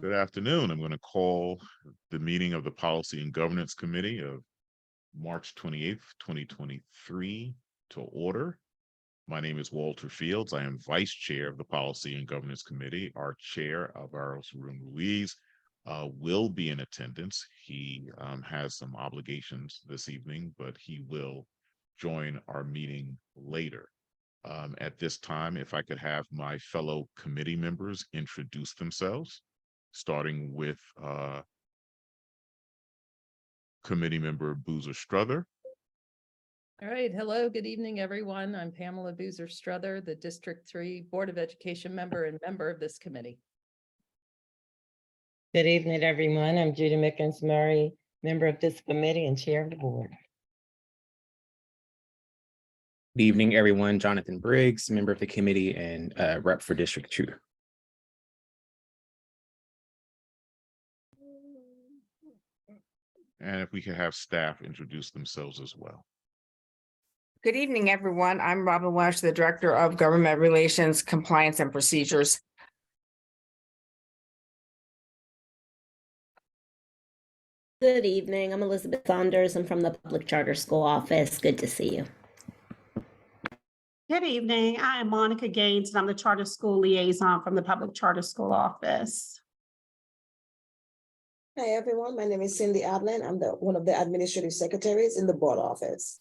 Good afternoon. I'm going to call the meeting of the Policy and Governance Committee of March 28th, 2023 to order. My name is Walter Fields. I am Vice Chair of the Policy and Governance Committee. Our Chair, Alvaro Ruiz, will be in attendance. He has some obligations this evening, but he will join our meeting later. At this time, if I could have my fellow committee members introduce themselves, starting with committee member Boozer Struther. All right. Hello. Good evening, everyone. I'm Pamela Boozer Struther, the District 3 Board of Education member and member of this committee. Good evening, everyone. I'm Judy Mickens-Murray, member of this committee and chair of the board. Good evening, everyone. Jonathan Briggs, member of the committee and rep for District 2. And if we could have staff introduce themselves as well. Good evening, everyone. I'm Robin Welsh, the Director of Government Relations, Compliance and Procedures. Good evening. I'm Elizabeth Saunders. I'm from the Public Charter School Office. Good to see you. Good evening. I am Monica Gaines, and I'm the Charter School Liaison from the Public Charter School Office. Hi, everyone. My name is Cindy Adlin. I'm one of the administrative secretaries in the board office.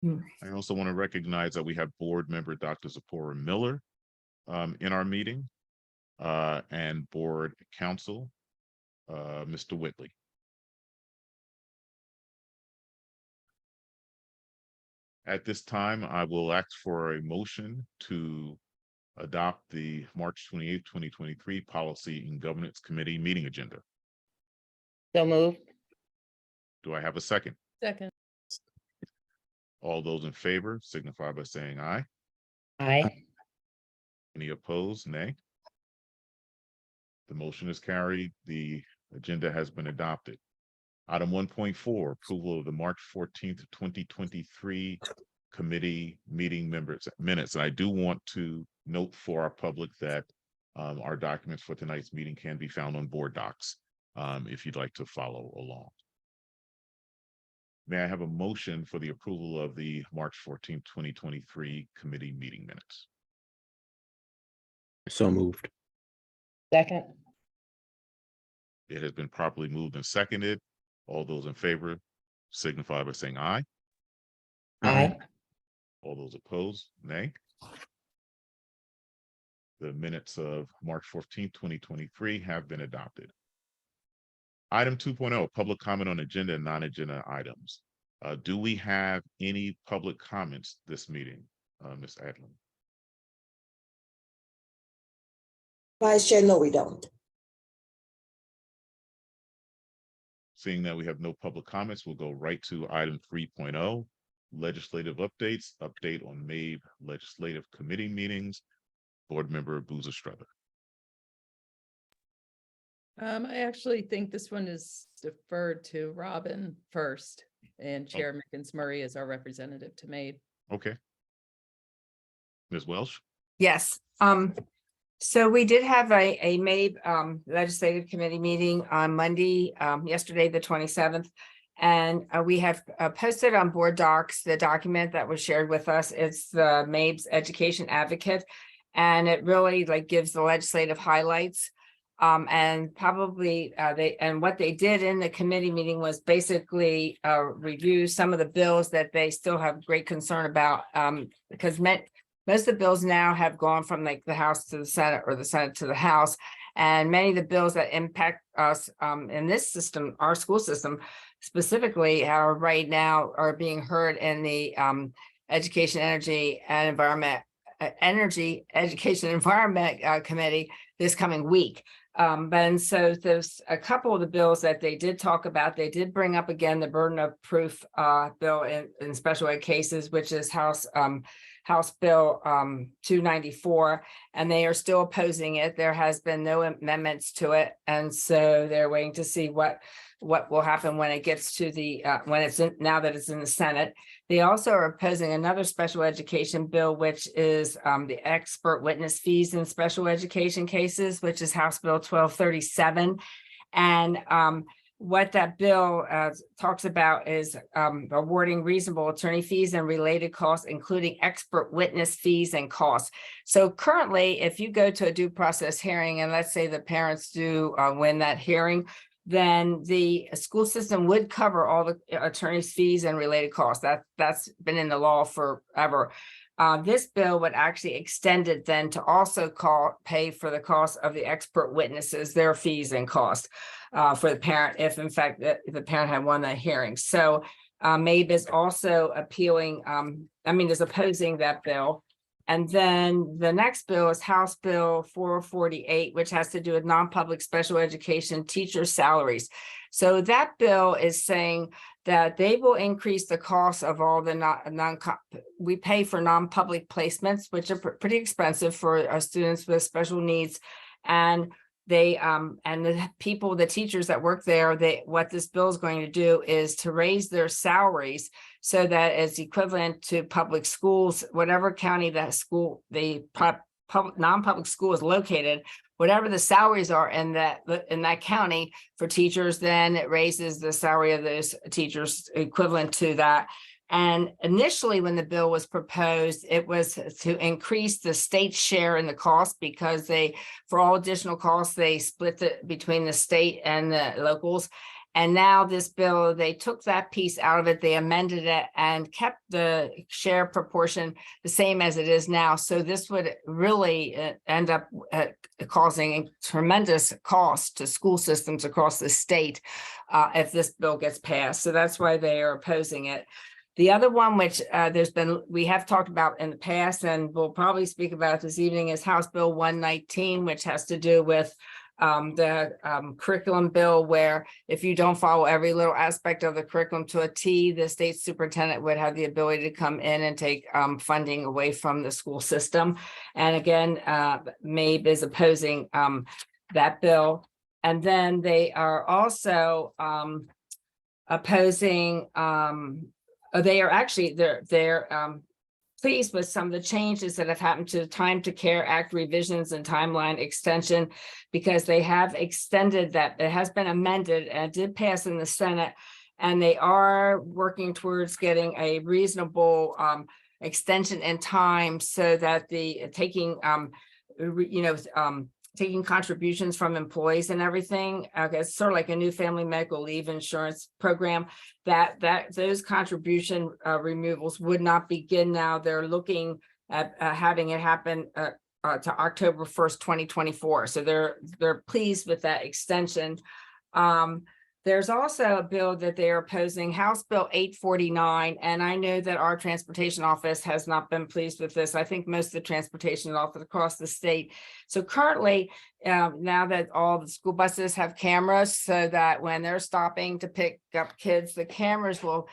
I also want to recognize that we have board member Dr. Zipporah Miller in our meeting and board counsel, Mr. Whitley. At this time, I will ask for a motion to adopt the March 28th, 2023 Policy and Governance Committee meeting agenda. So moved. Do I have a second? Second. All those in favor signify by saying aye. Aye. Any opposed? Nay. The motion is carried. The agenda has been adopted. Item 1.4, approval of the March 14th, 2023 committee meeting minutes. And I do want to note for our public that our documents for tonight's meeting can be found on board docs if you'd like to follow along. May I have a motion for the approval of the March 14th, 2023 committee meeting minutes? So moved. Second. It has been properly moved and seconded. All those in favor signify by saying aye. Aye. All those opposed, nay. The minutes of March 14th, 2023 have been adopted. Item 2.0, public comment on agenda and non-agenda items. Do we have any public comments this meeting, Ms. Adlin? Vice Chair, no, we don't. Seeing that we have no public comments, we'll go right to item 3.0, legislative updates, update on May legislative committee meetings. Board member Boozer Struther. I actually think this one is deferred to Robin first, and Chair Mickens-Murray is our representative to MABE. Okay. Ms. Welsh? Yes. So we did have a MABE Legislative Committee meeting on Monday, yesterday, the 27th. And we have posted on board docs the document that was shared with us. It's the MABE's Education Advocate. And it really gives the legislative highlights. And probably what they did in the committee meeting was basically review some of the bills that they still have great concern about, because most of the bills now have gone from the House to the Senate or the Senate to the House. And many of the bills that impact us in this system, our school system specifically, right now are being heard in the Education, Energy and Environment Education Environment Committee this coming week. And so there's a couple of the bills that they did talk about. They did bring up again the burden of proof bill in special ed cases, which is House House Bill 294, and they are still opposing it. There has been no amendments to it, and so they're waiting to see what will happen when it gets to the when it's in, now that it's in the Senate. They also are opposing another special education bill, which is the expert witness fees in special education cases, which is House Bill 1237. And what that bill talks about is awarding reasonable attorney fees and related costs, including expert witness fees and costs. So currently, if you go to a due process hearing, and let's say the parents do win that hearing, then the school system would cover all the attorney's fees and related costs. That's been in the law forever. This bill would actually extend it then to also pay for the cost of the expert witnesses, their fees and costs for the parent, if in fact the parent had won that hearing. So MABE is also appealing, is opposing that bill. And then the next bill is House Bill 448, which has to do with non-public special education teacher salaries. So that bill is saying that they will increase the cost of all the we pay for non-public placements, which are pretty expensive for our students with special needs. And they and the teachers that work there, what this bill is going to do is to raise their salaries so that it's equivalent to public schools, whatever county that school, the non-public school is located, whatever the salaries are in that county for teachers, then it raises the salary of those teachers equivalent to that. And initially, when the bill was proposed, it was to increase the state share in the cost, because for all additional costs, they split it between the state and the locals. And now this bill, they took that piece out of it, they amended it and kept the share proportion the same as it is now. So this would really end up causing a tremendous cost to school systems across the state if this bill gets passed. So that's why they are opposing it. The other one, which we have talked about in the past, and we'll probably speak about this evening, is House Bill 119, which has to do with the curriculum bill, where if you don't follow every little aspect of the curriculum to a T, the state superintendent would have the ability to come in and take funding away from the school system. And again, MABE is opposing that bill. And then they are also opposing they are actually they're pleased with some of the changes that have happened to the Time to Care Act revisions and timeline extension, because they have extended that. It has been amended and did pass in the Senate, and they are working towards getting a reasonable extension in time, so that the taking contributions from employees and everything. It's sort of like a new family medical leave insurance program, that those contribution removals would not begin now. They're looking at having it happen to October 1st, 2024. So they're pleased with that extension. There's also a bill that they are opposing, House Bill 849, and I know that our transportation office has not been pleased with this. I think most of the transportation office across the state. So currently, now that all the school buses have cameras, so that when they're stopping to pick up kids, the cameras will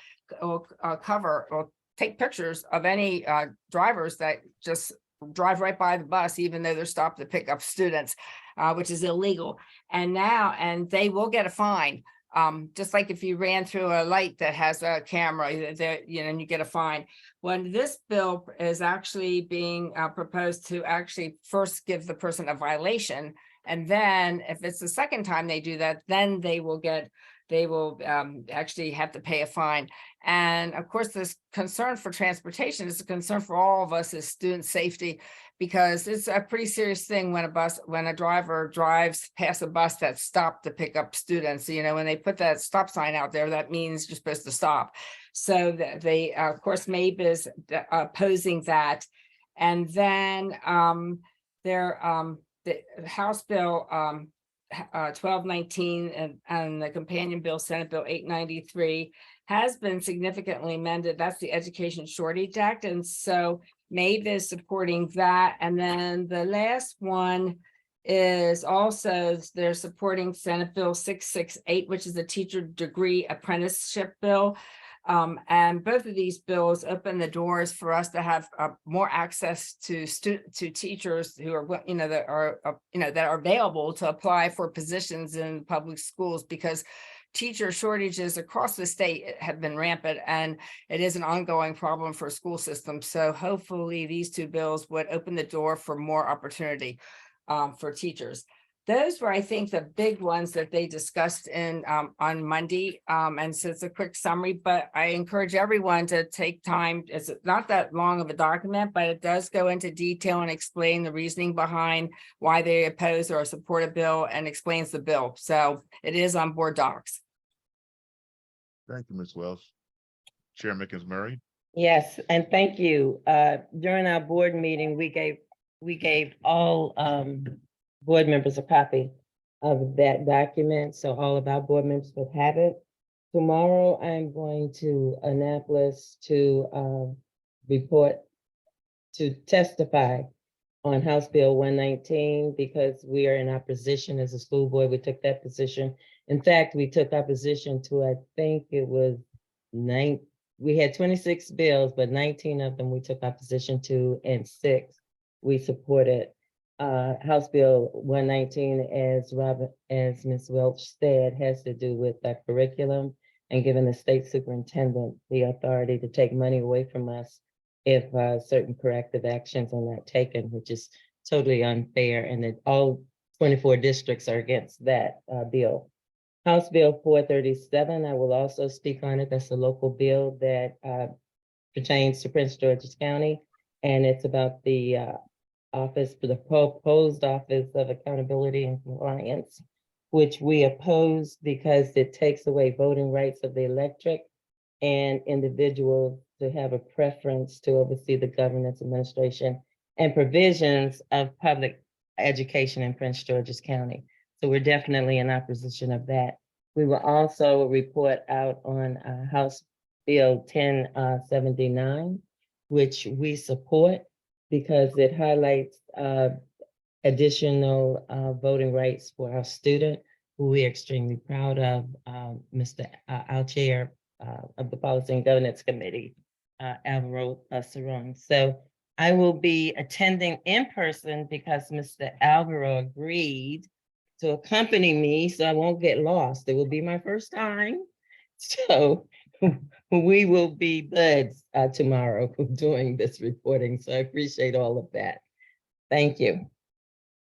take pictures of any drivers that just drive right by the bus, even though they're stopped to pick up students, which is illegal. And they will get a fine. Just like if you ran through a light that has a camera, and you get a fine. When this bill is actually being proposed to actually first give the person a violation, and then if it's the second time they do that, then they will actually have to pay a fine. And of course, this concern for transportation is a concern for all of us as student safety, because it's a pretty serious thing when a driver drives past a bus that's stopped to pick up students. When they put that stop sign out there, that means you're supposed to stop. So they, of course, MABE is opposing that. And then the House Bill 1219 and the companion bill, Senate Bill 893, has been significantly amended. That's the Education Shortage Act. And so MABE is supporting that. And then the last one is also, they're supporting Senate Bill 668, which is the teacher degree apprenticeship bill. And both of these bills open the doors for us to have more access to teachers who are, that are, that are available to apply for positions in public schools, because teacher shortages across the state have been rampant, and it is an ongoing problem for school systems. So hopefully these two bills would open the door for more opportunity for teachers. Those were, I think, the big ones that they discussed on Monday. And so it's a quick summary, but I encourage everyone to take time. It's not that long of a document, but it does go into detail and explain the reasoning behind why they oppose or support a bill, and explains the bill. So it is on board docs. Thank you, Ms. Welsh. Chair Mickens Murray. Yes, and thank you. During our board meeting, we gave all board members a copy of that document, so all of our board members will have it. Tomorrow, I'm going to Annapolis to testify on House Bill 119, because we are in opposition as a school board. We took that position. In fact, we took opposition to, I think it was we had 26 bills, but 19 of them we took opposition to, and 6 we supported. House Bill 119, as Ms. Welch said, has to do with the curriculum and giving the state superintendent the authority to take money away from us if certain corrective actions are not taken, which is totally unfair, and that all 24 districts are against that bill. House Bill 437, I will also speak on it. That's a local bill that pertains to Prince George's County, and it's about the proposed Office of Accountability and Compliance, which we oppose because it takes away voting rights of the electorate and individuals to have a preference to oversee the governance, administration, and provisions of public education in Prince George's County. So we're definitely in opposition of that. We will also report out on House Bill 1079, which we support because it highlights additional voting rights for our student, who we're extremely proud of, our chair of the Policy and Governance Committee, Alvaro Saron. So I will be attending in person because Mr. Alvaro agreed to accompany me, so I won't get lost. It will be my first time. So we will be buds tomorrow doing this reporting. So I appreciate all of that. Thank you.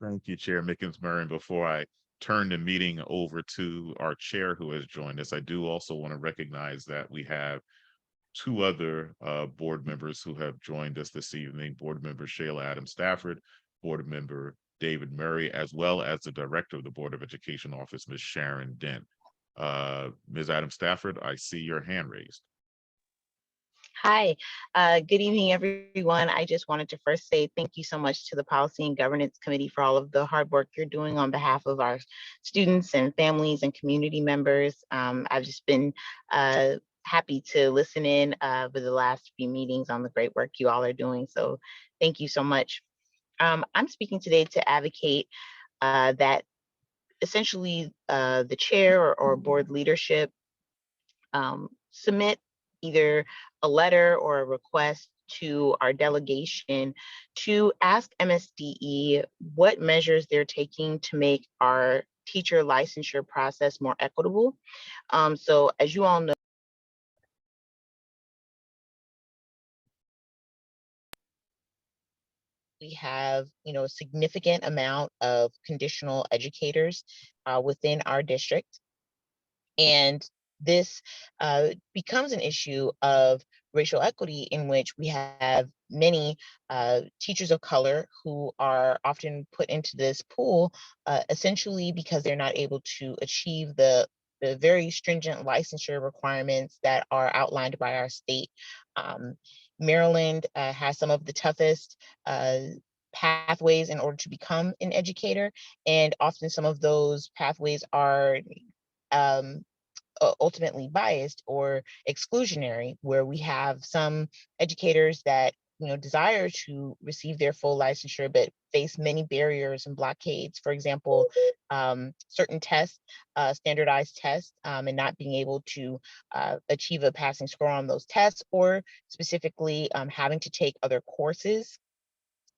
Thank you, Chair Mickens Murray. Before I turn the meeting over to our chair who has joined us, I do also want to recognize that we have 2 other board members who have joined us this evening, Board Member Shayla Adams Stafford, Board Member David Murray, as well as the Director of the Board of Education Office, Ms. Sharon Dent. Ms. Adams Stafford, I see your hand raised. Hi, good evening, everyone. I just wanted to first say thank you so much to the Policy and Governance Committee for all of the hard work you're doing on behalf of our students and families and community members. I've just been happy to listen in over the last few meetings on the great work you all are doing. So thank you so much. I'm speaking today to advocate that essentially the chair or board leadership submit either a letter or a request to our delegation to ask MSDE what measures they're taking to make our teacher licensure process more equitable. So as you all know, we have, a significant amount of conditional educators within our district. And this becomes an issue of racial equity, in which we have many teachers of color who are often put into this pool essentially because they're not able to achieve the very stringent licensure requirements that are outlined by our state. Maryland has some of the toughest pathways in order to become an educator, and often some of those pathways are ultimately biased or exclusionary, where we have some educators that desire to receive their full licensure, but face many barriers and blockades. For example, certain tests, standardized tests, and not being able to achieve a passing score on those tests, or specifically having to take other courses,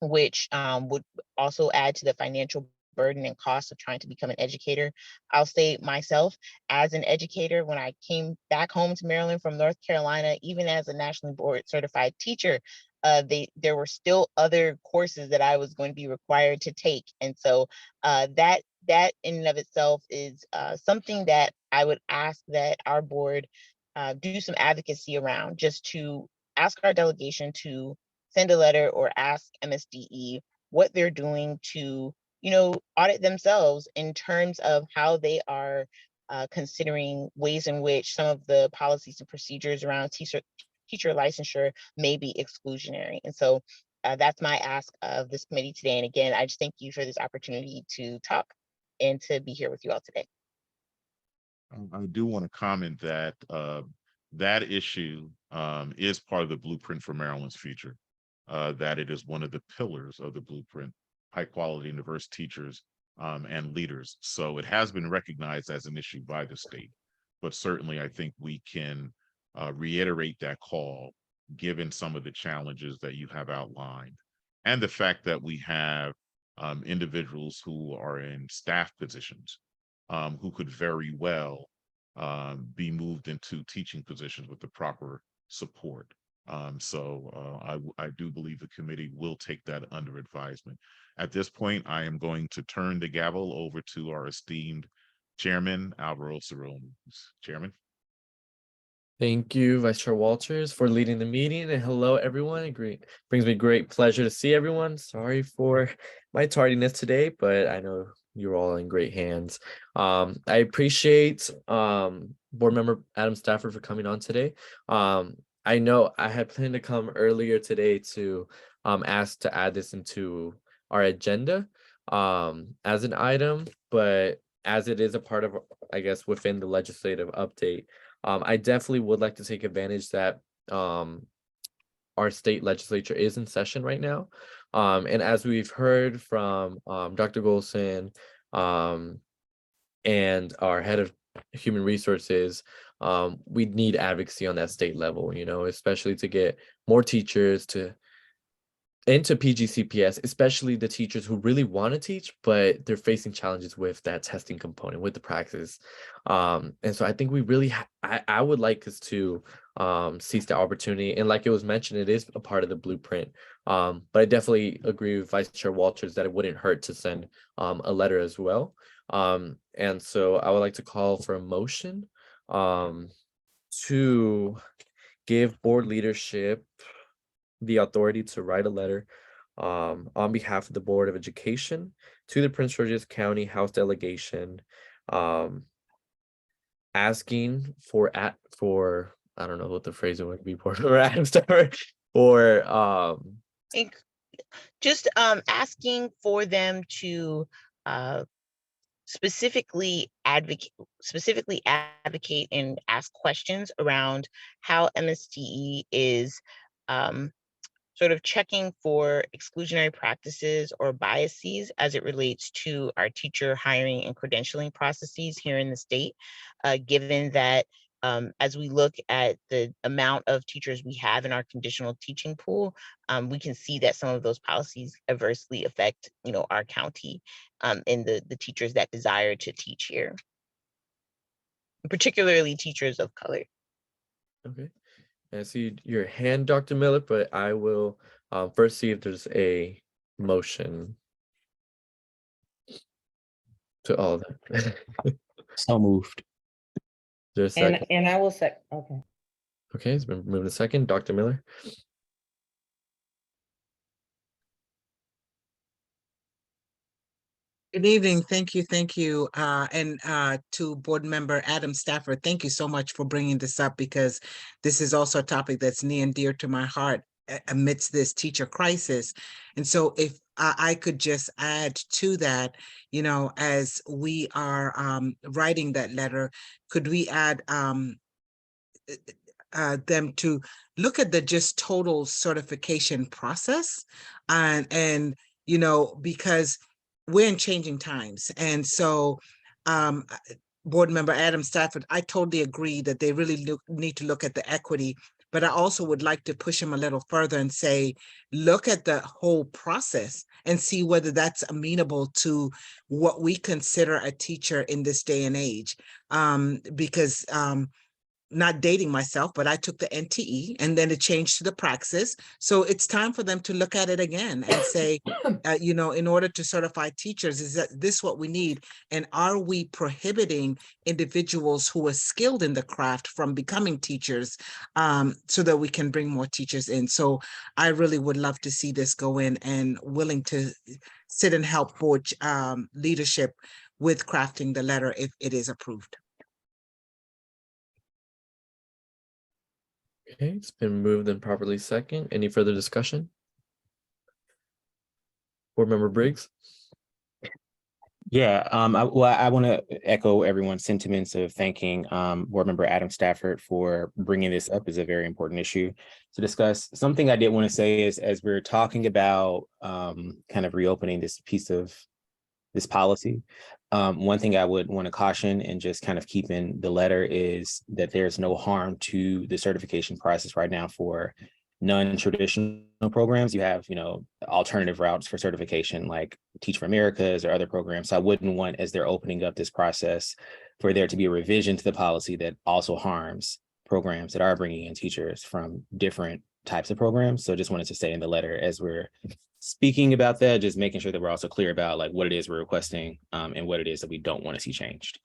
which would also add to the financial burden and cost of trying to become an educator. I'll say myself, as an educator, when I came back home to Maryland from North Carolina, even as a nationally board certified teacher, there were still other courses that I was going to be required to take. And so that in and of itself is something that I would ask that our board do some advocacy around, just to ask our delegation to send a letter or ask MSDE what they're doing to, audit themselves in terms of how they are considering ways in which some of the policies and procedures around teacher licensure may be exclusionary. And so that's my ask of this committee today. And again, I just thank you for this opportunity to talk and to be here with you all today. I do want to comment that that issue is part of the blueprint for Maryland's future, that it is one of the pillars of the blueprint, high quality and diverse teachers and leaders. So it has been recognized as an issue by the state, but certainly I think we can reiterate that call, given some of the challenges that you have outlined, and the fact that we have individuals who are in staff positions who could very well be moved into teaching positions with the proper support. I do believe the committee will take that under advisement. At this point, I am going to turn the gavel over to our esteemed chairman, Alvaro Cerrone. Chairman. Thank you, Vice Chair Walters, for leading the meeting, and hello, everyone. It brings me great pleasure to see everyone. Sorry for my tardiness today, but I know you're all in great hands. I appreciate Board Member Adam Stafford for coming on today. I know I had planned to come earlier today to ask to add this into our agenda as an item, but as it is a part of, I guess, within the legislative update, I definitely would like to take advantage that our state legislature is in session right now. And as we've heard from Dr. Golson and our head of human resources, we need advocacy on that state level, especially to get more teachers into PGCPS, especially the teachers who really want to teach, but they're facing challenges with that testing component, with the practice. And so I think we really, I would like us to seize the opportunity. And like it was mentioned, it is a part of the blueprint. But I definitely agree with Vice Chair Walters that it wouldn't hurt to send a letter as well. And so I would like to call for a motion to give board leadership the authority to write a letter on behalf of the Board of Education to the Prince George's County House Delegation, asking for I don't know what the phrase would be for Just asking for them to specifically advocate and ask questions around how MSTE is sort of checking for exclusionary practices or biases as it relates to our teacher hiring and credentialing processes here in the state, given that as we look at the amount of teachers we have in our conditional teaching pool, we can see that some of those policies adversely affect, our county and the teachers that desire to teach here, particularly teachers of color. Okay. I see your hand, Dr. Miller, but I will first see if there's a motion to all of that. So moved. There's a second. And I will say, okay. Okay, it's been moved a second. Dr. Miller. Good evening. Thank you. And to Board Member Adam Stafford, thank you so much for bringing this up, because this is also a topic that's near and dear to my heart amidst this teacher crisis. And so if I could just add to that, as we are writing that letter, could we add them to look at the just total certification process, and you know, because we're in changing times, and so Board Member Adam Stafford, I totally agree that they really need to look at the equity, but I also would like to push him a little further and say, look at the whole process and see whether that's amenable to what we consider a teacher in this day and age. Because not dating myself, but I took the NTE and then it changed to the praxis. So it's time for them to look at it again and say, you know, in order to certify teachers, is that this what we need? And are we prohibiting individuals who are skilled in the craft from becoming teachers, so that we can bring more teachers in? So I really would love to see this go in, and willing to sit and help board leadership with crafting the letter if it is approved. Okay, it's been moved and properly second. Any further discussion? Board Member Briggs? Yeah, I want to echo everyone's sentiments of thanking Board Member Adam Stafford for bringing this up. Is a very important issue to discuss. Something I did want to say is, as we're talking about kind of reopening this piece of this policy, one thing I would want to caution and just kind of keep in the letter is that there's no harm to the certification process right now for non-traditional programs. You have, you know, alternative routes for certification like Teach for Americas or other programs. So I wouldn't want, as they're opening up this process, for there to be a revision to the policy that also harms programs that are bringing in teachers from different types of programs. So just wanted to say in the letter, as we're speaking about that, just making sure that we're also clear about like what it is we're requesting, and what it is that we don't want to see changed.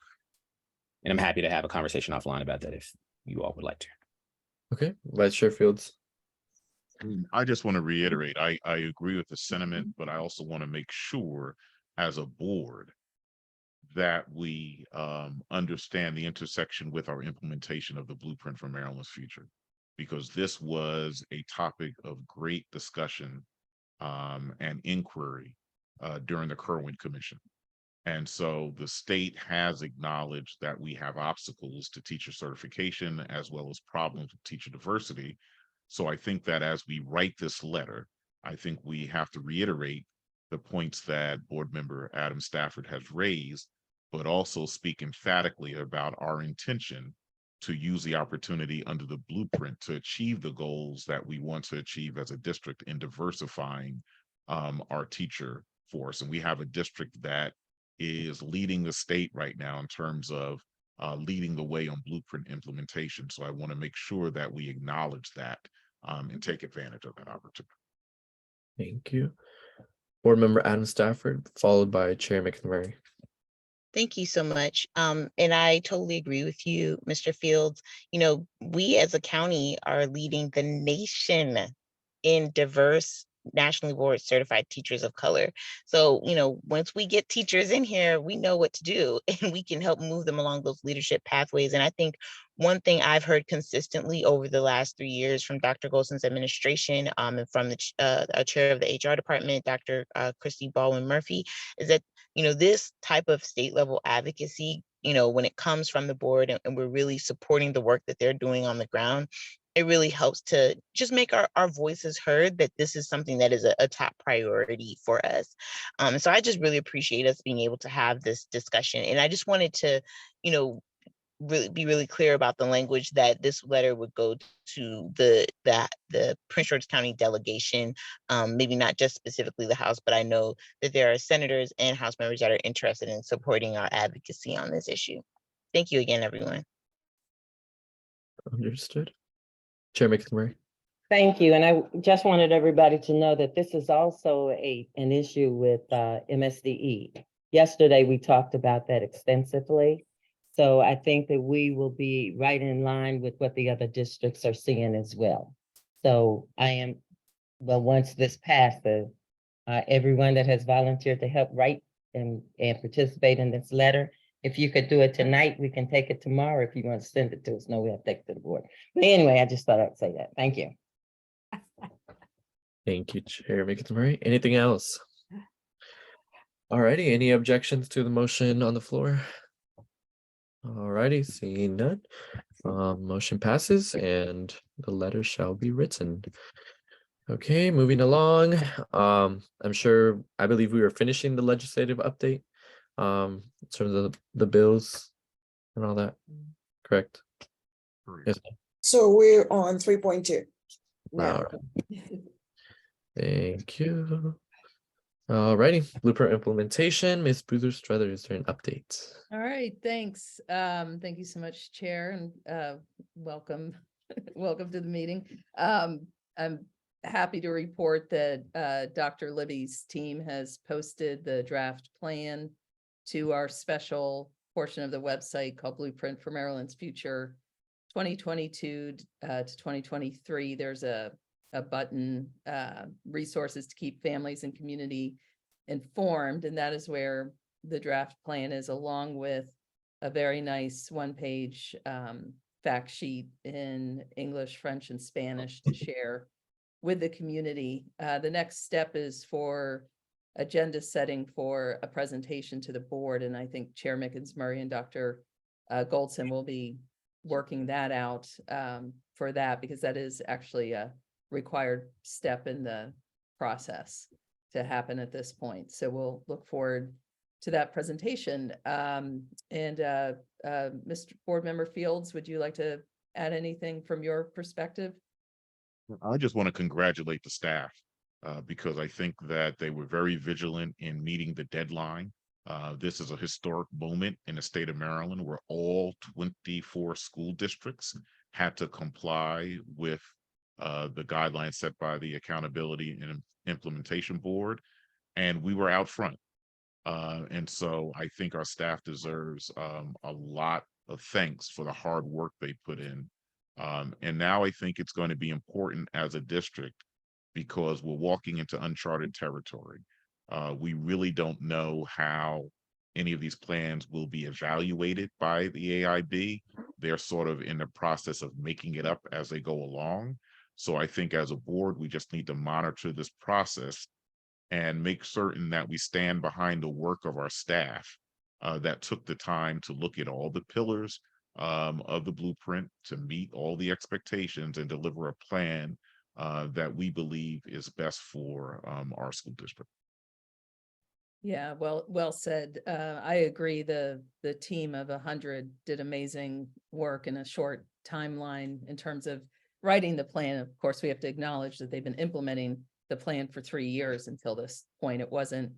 And I'm happy to have a conversation offline about that if you all would like to. Okay, Vice Chair Fields. I just want to reiterate, I agree with the sentiment, but I also want to make sure as a board that we understand the intersection with our implementation of the Blueprint for Maryland's Future, because this was a topic of great discussion and inquiry during the Kerwin Commission. And so the state has acknowledged that we have obstacles to teacher certification as well as problems with teacher diversity. So I think that as we write this letter, I think we have to reiterate the points that Board Member Adam Stafford has raised, but also speak emphatically about our intention to use the opportunity under the blueprint to achieve the goals that we want to achieve as a district in diversifying our teacher force. And we have a district that is leading the state right now in terms of leading the way on blueprint implementation. So I want to make sure that we acknowledge that and take advantage of that opportunity. Thank you. Board Member Adam Stafford, followed by Chair McNamara. Thank you so much. And I totally agree with you, Mr. Fields. You know, we as a county are leading the nation in diverse nationally board certified teachers of color. So, you know, once we get teachers in here, we know what to do and we can help move them along those leadership pathways. And I think one thing I've heard consistently over the last 3 years from Dr. Golson's administration and from the chair of the HR department, Dr. Christy Baldwin Murphy, is that, you know, this type of state level advocacy, you know, when it comes from the board and we're really supporting the work that they're doing on the ground, it really helps to just make our voices heard that this is something that is a top priority for us. So I just really appreciate us being able to have this discussion. And I just wanted to, you know, really be really clear about the language that this letter would go to the Prince George's County delegation, maybe not just specifically the House, but I know that there are senators and House members that are interested in supporting our advocacy on this issue. Thank you again, everyone. Understood. Chair McNamara. Thank you. And I just wanted everybody to know that this is also an issue with MSDE. Yesterday, we talked about that extensively. So I think that we will be right in line with what the other districts are seeing as well. So once this passes, everyone that has volunteered to help write and participate in this letter, if you could do it tonight, we can take it tomorrow. If you want to send it to us, no, we have to take it to the board. But anyway, I just thought I'd say that. Thank you. Thank you, Chair McNamara. Anything else? All righty, any objections to the motion on the floor? Alrighty, seeing none. Motion passes and the letter shall be written. Okay, moving along. I believe we were finishing the legislative update. In terms of the bills and all that, correct? Yes. So we're on 3.2 now. Alright. Thank you. Alrighty, blueprint implementation. Ms. Boozer Struther, is there an update? All right, thanks. Thank you so much, Chair, and welcome, welcome to the meeting. I'm happy to report that Dr. Libby's team has posted the draft plan to our special portion of the website called Blueprint for Maryland's Future 2022 to 2023. There's a button, resources to keep families and community informed, and that is where the draft plan is, along with a very nice one-page fact sheet in English, French, and Spanish to share with the community. The next step is for agenda setting for a presentation to the board, and I think Chair Mickens-Murray and Dr. Goldson will be working that out for that, because that is actually a required step in the process to happen at this point. So we'll look forward to that presentation. Mr. Board Member Fields, would you like to add anything from your perspective? I just want to congratulate the staff because I think that they were very vigilant in meeting the deadline. This is a historic moment in the state of Maryland where all 24 school districts had to comply with the guidelines set by the Accountability and Implementation Board, and we were out front. And so I think our staff deserves a lot of thanks for the hard work they put in. And now I think it's going to be important as a district because we're walking into uncharted territory. We really don't know how any of these plans will be evaluated by the AIB. They're sort of in the process of making it up as they go along. So I think as a board, we just need to monitor this process and make certain that we stand behind the work of our staff that took the time to look at all the pillars of the blueprint to meet all the expectations and deliver a plan that we believe is best for our school district. Yeah, well said. I agree. The team of 100 did amazing work in a short timeline in terms of writing the plan. Of course, we have to acknowledge that they've been implementing the plan for 3 years until this point. It wasn't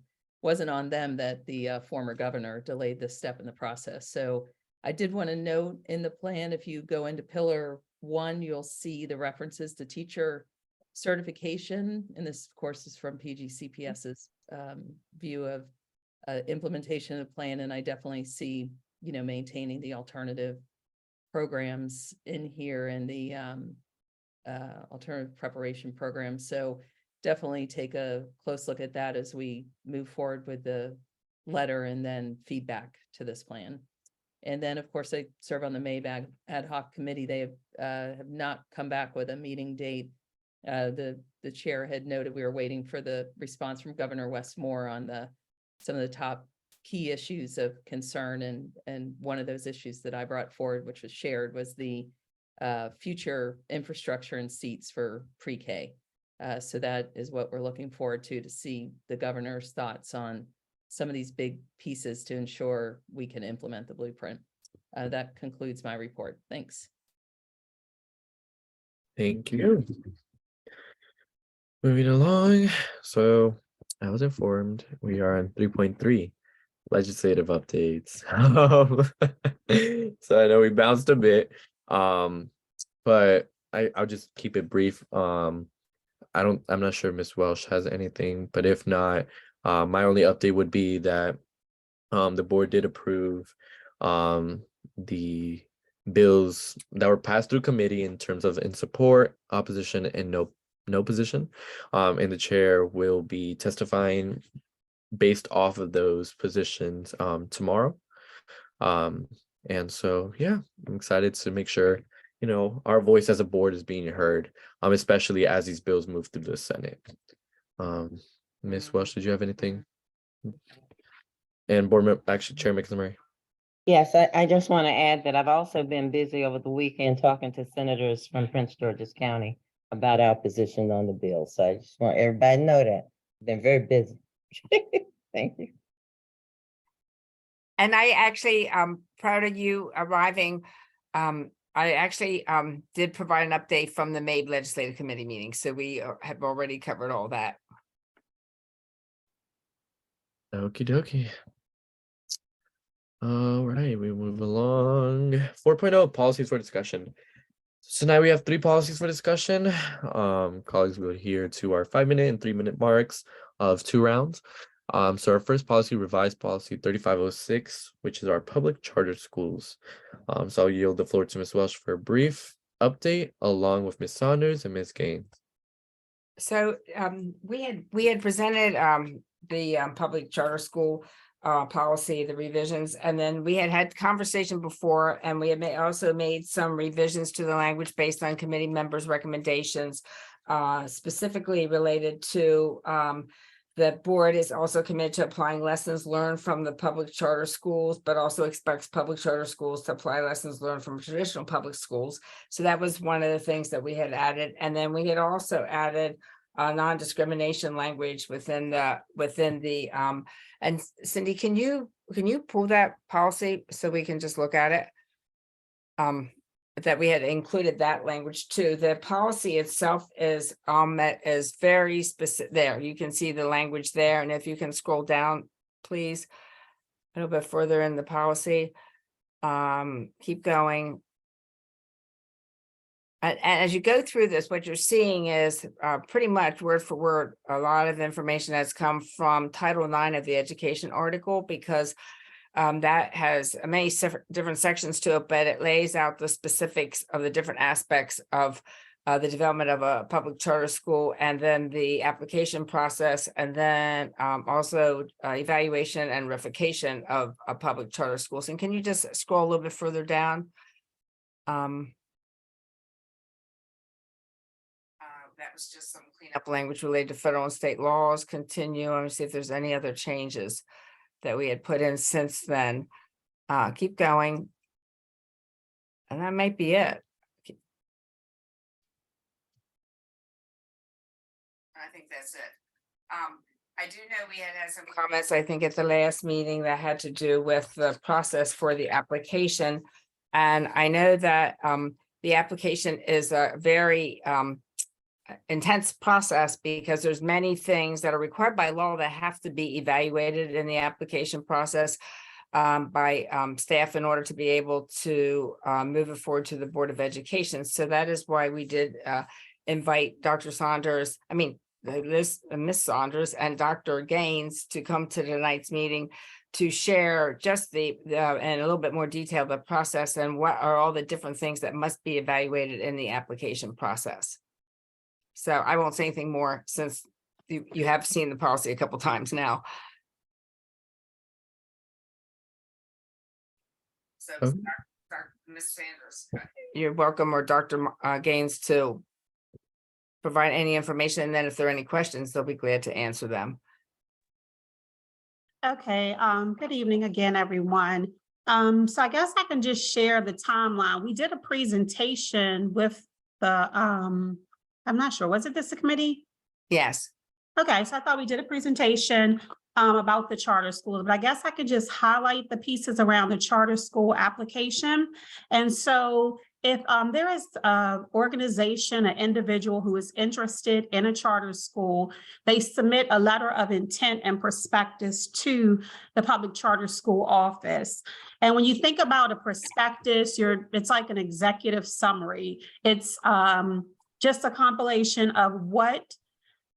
on them that the former governor delayed this step in the process. So I did want to note in the plan, if you go into pillar 1, you'll see the references to teacher certification. And this, of course, is from PGCPS's view of implementation of the plan. And I definitely see, maintaining the alternative programs in here and the alternative preparation program. So definitely take a close look at that as we move forward with the letter and then feedback to this plan. And then, of course, I serve on the MABAG ad hoc committee. They have not come back with a meeting date. The chair had noted we were waiting for the response from Governor Westmore on some of the top key issues of concern. And one of those issues that I brought forward, which was shared, was the future infrastructure and seats for pre-K. So that is what we're looking forward to see the governor's thoughts on some of these big pieces to ensure we can implement the blueprint. That concludes my report. Thanks. Thank you. Moving along. So I was informed we are on 3.3 legislative updates. So I know we bounced a bit, but I'll just keep it brief. I'm not sure Ms. Welsh has anything, but if not, my only update would be that the board did approve the bills that were passed through committee in terms of in support, opposition, and no position. And the chair will be testifying based off of those positions tomorrow. And so, yeah, I'm excited to make sure, our voice as a board is being heard, especially as these bills move through the Senate. Ms. Welsh, did you have anything? And board member, actually, Chair Mickens-Murray. Yes, I just want to add that I've also been busy over the weekend talking to senators from Prince George's County about our position on the bill. So I just want everybody to know that. Been very busy. Thank you. And I actually, proud of you arriving. I actually did provide an update from the MABE Legislative Committee meeting, so we have already covered all that. Okie dokie. All right, we move along. 4.0 policies for discussion. So tonight we have 3 policies for discussion. Colleagues will adhere to our 5-minute and 3-minute marks of 2 rounds. So our first policy, revised policy 3506, which is our public charter schools. So I'll yield the floor to Ms. Welsh for a brief update along with Ms. Saunders and Ms. Gaines. So we had presented the public charter school policy, the revisions, and then we had conversation before, and we had also made some revisions to the language based on committee members' recommendations, specifically related to the board is also committed to applying lessons learned from the public charter schools, but also expects public charter schools to apply lessons learned from traditional public schools. So that was one of the things that we had added. And then we had also added non-discrimination language within the and Cindy, can you pull that policy so we can just look at it? That we had included that language too. The policy itself is very specific. There, you can see the language there. And if you can scroll down, please, a little bit further in the policy. Keep going. And as you go through this, what you're seeing is pretty much word for word, a lot of information that's come from Title IX of the education article, because that has many different sections to it, but it lays out the specifics of the different aspects of the development of a public charter school, and then the application process, and then also evaluation and verification of public charter schools. And can you just scroll a little bit further down? That was just some cleanup language related to federal and state laws. Continue. Let me see if there's any other changes that we had put in since then. Keep going. And that might be it. I think that's it. I do know we had some comments, I think, at the last meeting that had to do with the process for the application. And I know that the application is a very intense process, because there's many things that are required by law that have to be evaluated in the application process by staff in order to be able to move it forward to the Board of Education. So that is why we did invite Dr. Saunders, Miss Saunders and Dr. Gaines to come to tonight's meeting to share just in a little bit more detail the process and what are all the different things that must be evaluated in the application process. So I won't say anything more, since you have seen the policy a couple times now. So Ms. Sanders, you're welcome, or Dr. Gaines, to provide any information. And then if there are any questions, they'll be glad to answer them. Okay, good evening again, everyone. So I guess I can just share the timeline. We did a presentation with the, I'm not sure, was it this committee? Yes. Okay, so I thought we did a presentation about the charter schools, but I guess I could just highlight the pieces around the charter school application. And so if there is an organization, an individual who is interested in a charter school, they submit a letter of intent and prospectus to the public charter school office. And when you think about a prospectus, it's like an executive summary. It's just a compilation of what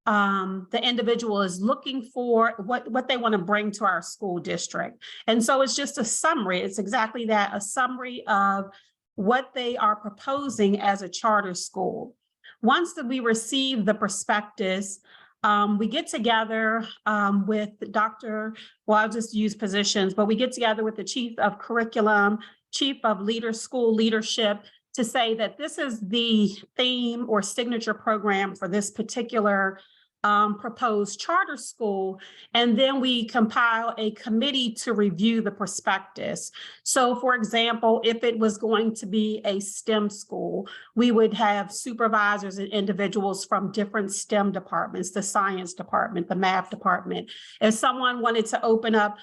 the individual is looking for, what they want to bring to our school district. And so it's just a summary. It's exactly that, a summary of what they are proposing as a charter school. Once that we receive the prospectus, we get together with I'll just use positions, but we get together with the chief of curriculum, chief of school leadership, to say that this is the theme or signature program for this particular proposed charter school, and then we compile a committee to review the prospectus. So for example, if it was going to be a STEM school, we would have supervisors and individuals from different STEM departments, the science department, the math department. If someone wanted to open up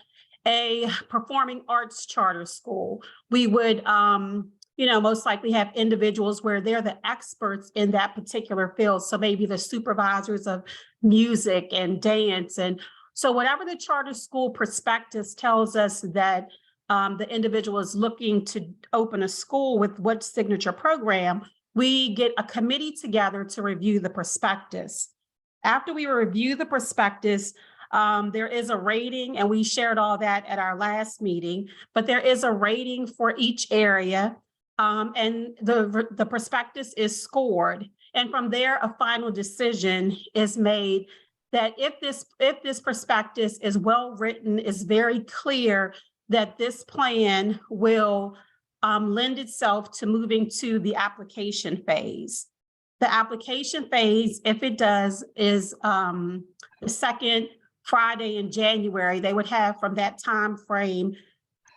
a performing arts charter school, we would most likely have individuals where they're the experts in that particular field. So maybe the supervisors of music and dance. And so whatever the charter school prospectus tells us that the individual is looking to open a school with what signature program, we get a committee together to review the prospectus. After we review the prospectus, there is a rating, and we shared all that at our last meeting, but there is a rating for each area. And the prospectus is scored. And from there, a final decision is made that if this prospectus is well-written, is very clear that this plan will lend itself to moving to the application phase. The application phase, if it does, is the second Friday in January. They would have from that time frame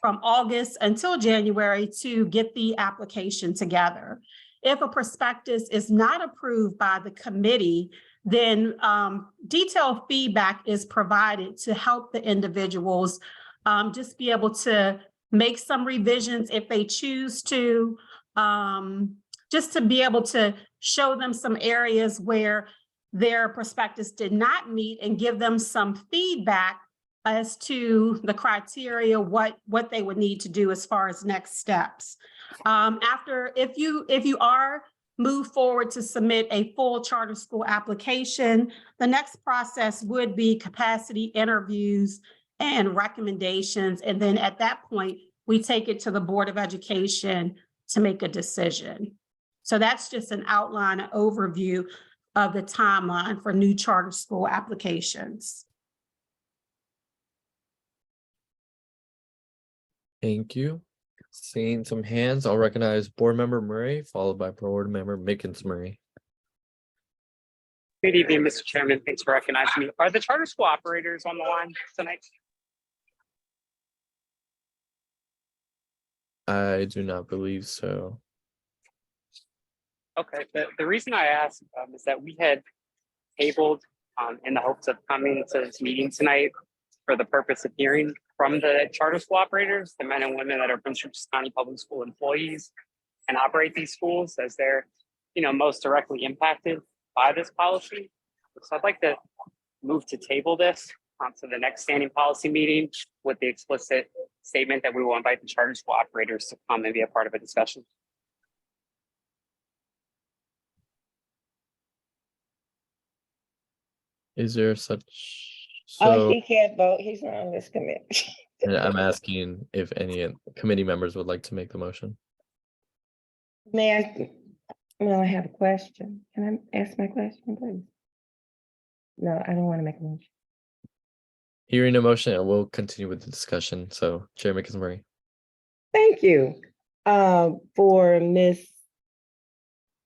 from August until January to get the application together. If a prospectus is not approved by the committee, then detailed feedback is provided to help the individuals just be able to make some revisions if they choose to, just to be able to show them some areas where their prospectus did not meet and give them some feedback as to the criteria, what they would need to do as far as next steps. If you are moved forward to submit a full charter school application, the next process would be capacity interviews and recommendations. And then at that point, we take it to the Board of Education to make a decision. So that's just an outline, an overview of the timeline for new charter school applications. Thank you. Seeing some hands, I'll recognize Board Member Murray, followed by Board Member Mickens Murray. Good evening, Mr. Chairman. Thanks for recognizing me. Are the charter school operators on the line tonight? I do not believe so. Okay, the reason I asked is that we had tabled in the hopes of coming to this meeting tonight for the purpose of hearing from the charter school operators, the men and women that are Prince George's County Public School employees and operate these schools, as they're most directly impacted by this policy. So I'd like to move to table this to the next standing policy meeting with the explicit statement that we will invite the charter school operators to come and be a part of a discussion. Is there such? Oh, So he can't vote. He's not on this committee. I'm asking if any committee members would like to make the motion. May I? Well, I have a question. Can I ask my question, please? No, I don't want to make a motion. Hearing a motion, and we'll continue with the discussion. So Chair Mickens Murray. Thank you. For Miss,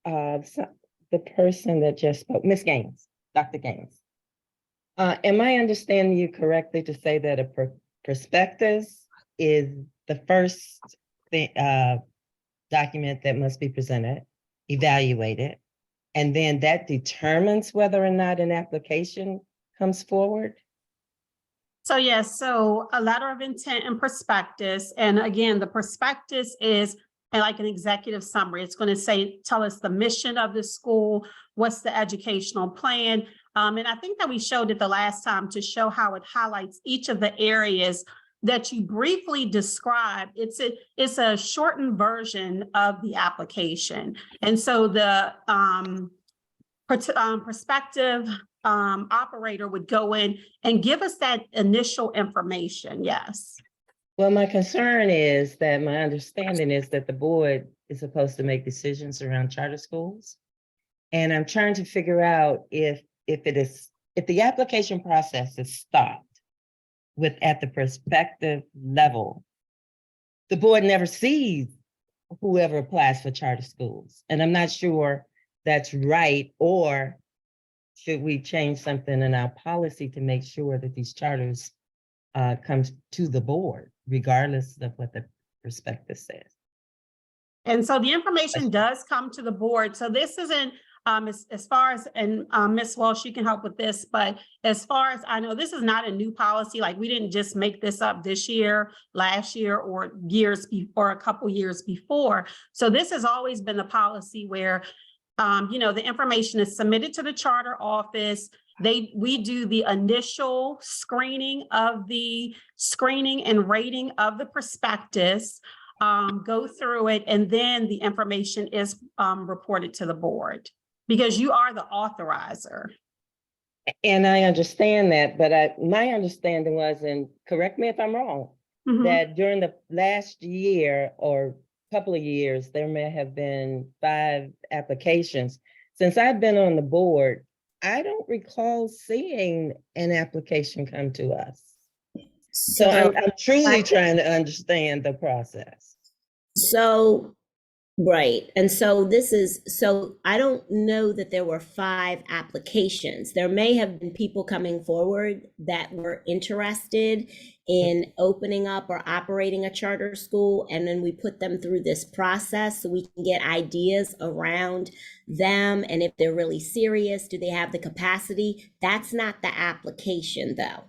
the person that just spoke, Miss Gaines, Dr. Gaines. Am I understanding you correctly to say that a prospectus is the first document that must be presented, evaluated, and then that determines whether or not an application comes forward? So yes, so a letter of intent and prospectus. And again, the prospectus is like an executive summary. It's going to tell us the mission of the school, what's the educational plan. And I think that we showed it the last time to show how it highlights each of the areas that you briefly described. It's a shortened version of the application. And so the prospective operator would go in and give us that initial information. Yes. Well, my concern is that my understanding is that the board is supposed to make decisions around charter schools. And I'm trying to figure out if the application process is stopped at the prospective level, the board never sees whoever applies for charter schools. And I'm not sure that's right, or should we change something in our policy to make sure that these charters comes to the board, regardless of what the prospectus says? And so the information does come to the board. So this isn't, as far as, and Ms. Walsh, you can help with this, but as far as I know, this is not a new policy. Like, we didn't just make this up this year, last year, or or a couple years before. So this has always been the policy where, the information is submitted to the charter office. We do the initial screening and rating of the prospectus, go through it, and then the information is reported to the board, because you are the authorizer. And I understand that, but my understanding was, and correct me if I'm wrong, that during the last year or couple of years, there may have been 5 applications. Since I've been on the board, I don't recall seeing an application come to us. So I'm truly trying to understand the process. So, right. And so so I don't know that there were 5 applications. There may have been people coming forward that were interested in opening up or operating a charter school. And then we put them through this process so we can get ideas around them. And if they're really serious, do they have the capacity? That's not the application though.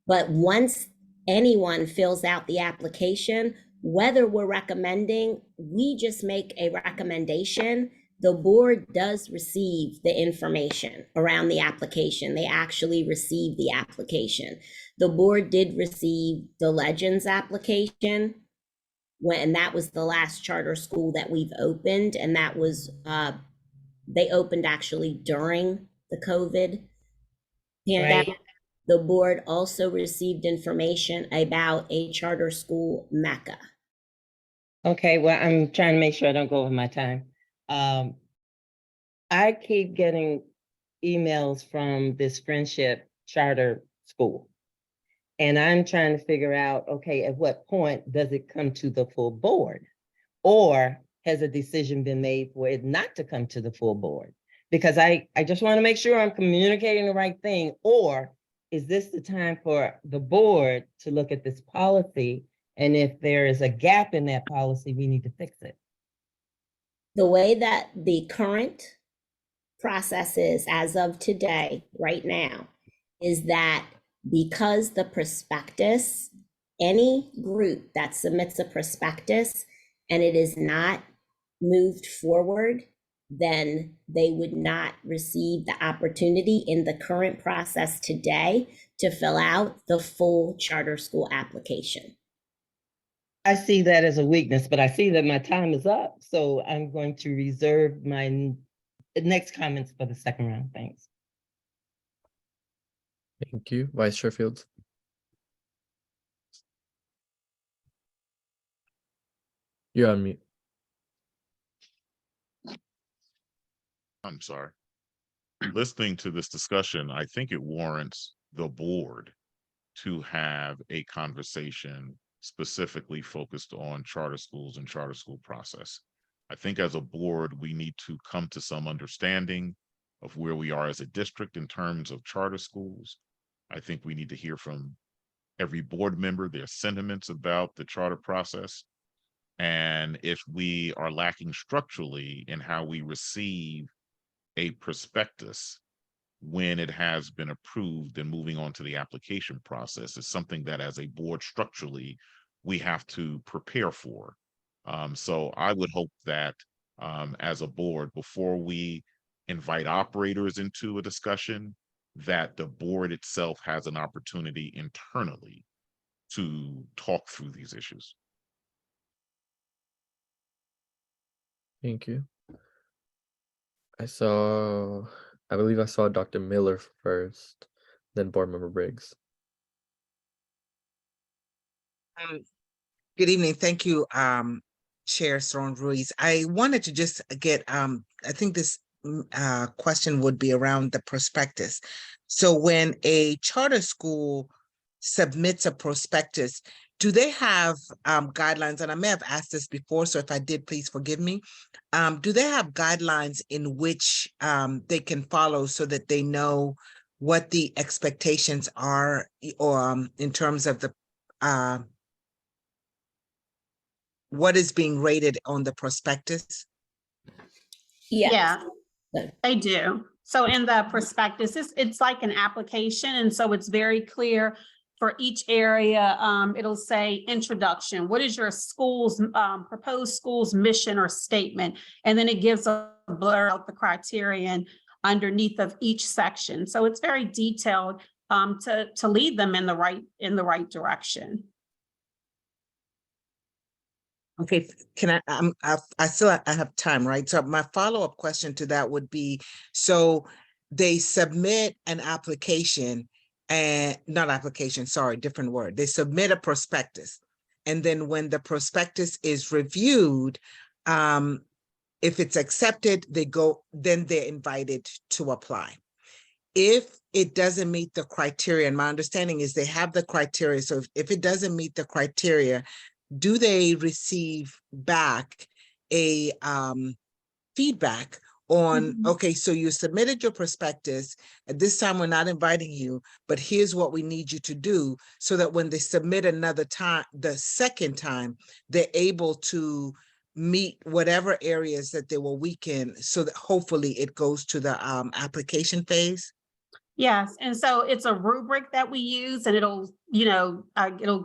But once anyone fills out the application, whether we're recommending, we just make a recommendation. The board does receive the information around the application. They actually receive the application. The board did receive the Legends application and that was the last charter school that we've opened. And that was, they opened actually during the COVID pandemic. Right. The board also received information about a charter school Mecca. Okay, well, I'm trying to make sure I don't go over my time. I keep getting emails from this Friendship Charter School. And I'm trying to figure out, okay, at what point does it come to the full board? Or has a decision been made for it not to come to the full board? Because I just want to make sure I'm communicating the right thing. Or is this the time for the board to look at this policy? And if there is a gap in that policy, we need to fix it. The way that the current process is as of today, right now, is that because the prospectus, any group that submits a prospectus and it is not moved forward, then they would not receive the opportunity in the current process today to fill out the full charter school application. I see that as a weakness, but I see that my time is up. So I'm going to reserve my next comments for the second round. Thanks. Thank you, Vice Chair Fields. You're on mute. I'm sorry. Listening to this discussion, I think it warrants the board to have a conversation specifically focused on charter schools and charter school process. I think as a board, we need to come to some understanding of where we are as a district in terms of charter schools. I think we need to hear from every board member, their sentiments about the charter process. And if we are lacking structurally in how we receive a prospectus when it has been approved and moving on to the application process is something that as a board structurally, we have to prepare for. So I would hope that as a board, before we invite operators into a discussion, that the board itself has an opportunity internally to talk through these issues. Thank you. I believe I saw Dr. Miller first, then Board Member Briggs. Good evening. Thank you, Chair Sloan Ruiz. I wanted to just get, I think this question would be around the prospectus. So when a charter school submits a prospectus, do they have guidelines? And I may have asked this before, so if I did, please forgive me. Do they have guidelines in which they can follow so that they know what the expectations are, or in terms of the what is being rated on the prospectus? Yes. Yeah, Good. they do. So in the prospectus, it's like an application, and so it's very clear for each area. It'll say introduction. What is your school's proposed school's mission or statement? And then it gives a blur out the criterion underneath of each section. So it's very detailed to lead them in the right direction. Okay, can I still have time, right? So my follow-up question to that would be, so they submit an application and not application, sorry, different word. They submit a prospectus. And then when the prospectus is reviewed, if it's accepted, then they're invited to apply. If it doesn't meet the criteria, and my understanding is they have the criteria. So if it doesn't meet the criteria, do they receive back a feedback on, okay, so you submitted your prospectus, at this time we're not inviting you, but here's what we need you to do, so that when they submit another time, the second time, they're able to meet whatever areas that they were weak in, so that hopefully it goes to the application phase? Yes, and so it's a rubric that we use, and it'll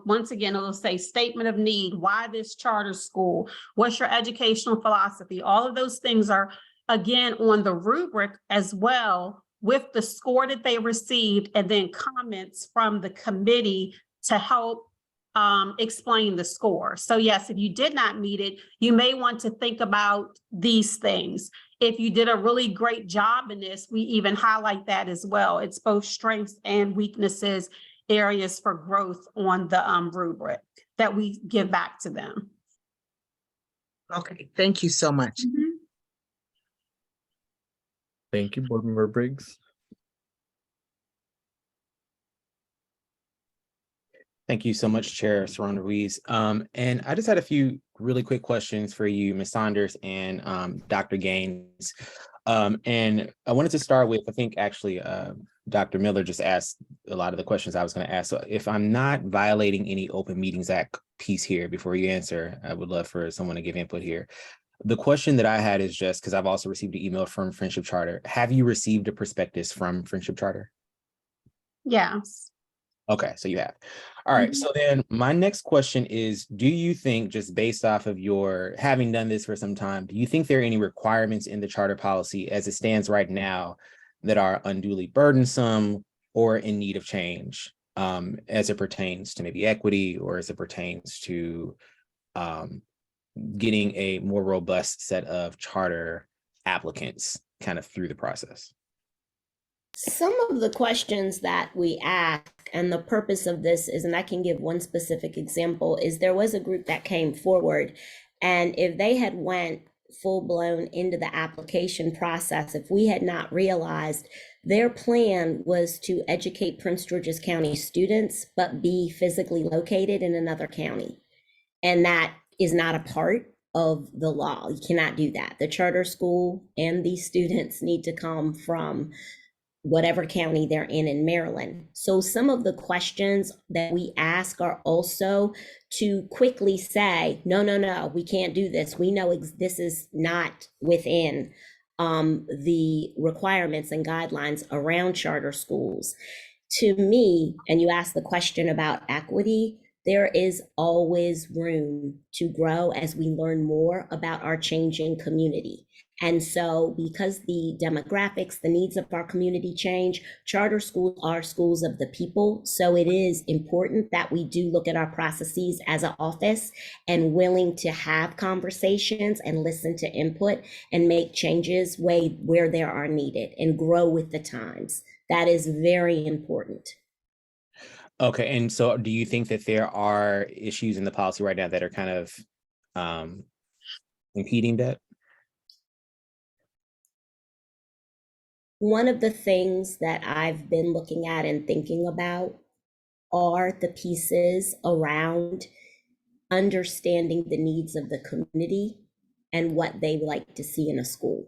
once again, it'll say statement of need, why this charter school, what's your educational philosophy? All of those things are, again, on the rubric as well, with the score that they received, and then comments from the committee to help explain the score. So yes, if you did not meet it, you may want to think about these things. If you did a really great job in this, we even highlight that as well. It's both strengths and weaknesses, areas for growth on the rubric that we give back to them. Okay, thank you so much. Thank you, Board Member Briggs. Thank you so much, Chair Saron Ruiz. And I just had a few really quick questions for you, Ms. Saunders and Dr. Gaines. And I wanted to start with, I think actually Dr. Miller just asked a lot of the questions I was going to ask. So if I'm not violating any Open Meetings Act piece here before you answer, I would love for someone to give input here. The question that I had is just because I've also received an email from Friendship Charter. Have you received a prospectus from Friendship Charter? Yes. Okay, so you have. All right, so then my next question is, do you think, just based off of your having done this for some time, do you think there are any requirements in the charter policy as it stands right now that are unduly burdensome or in need of change as it pertains to maybe equity, or as it pertains to getting a more robust set of charter applicants kind of through the process? Some of the questions that we ask, and the purpose of this is, and I can give one specific example, is there was a group that came forward, and if they had went full blown into the application process, if we had not realized their plan was to educate Prince George's County students, but be physically located in another county. And that is not a part of the law. You cannot do that. The charter school and these students need to come from whatever county they're in Maryland. So some of the questions that we ask are also to quickly say, no, we can't do this. We know this is not within the requirements and guidelines around charter schools. To me, and you asked the question about equity, there is always room to grow as we learn more about our changing community. And so because the demographics, the needs of our community change, charter schools are schools of the people. So it is important that we do look at our processes as an office and willing to have conversations and listen to input and make changes where there are needed and grow with the times. That is very important. Okay, and so do you think that there are issues in the policy right now that are kind of impeding that? One of the things that I've been looking at and thinking about are the pieces around understanding the needs of the community and what they like to see in a school.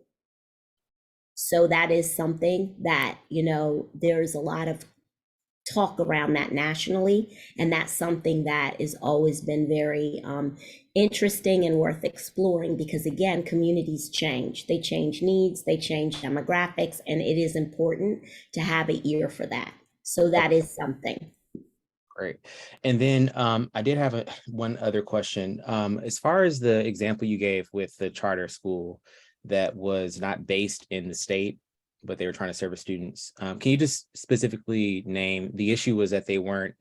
So that is something that, there's a lot of talk around that nationally. And that's something that has always been very interesting and worth exploring, because again, communities change. They change needs, they change demographics, and it is important to have an ear for that. So that is something. Great. And then I did have one other question. As far as the example you gave with the charter school that was not based in the state, but they were trying to serve students, can you just specifically name the issue? Was that they weren't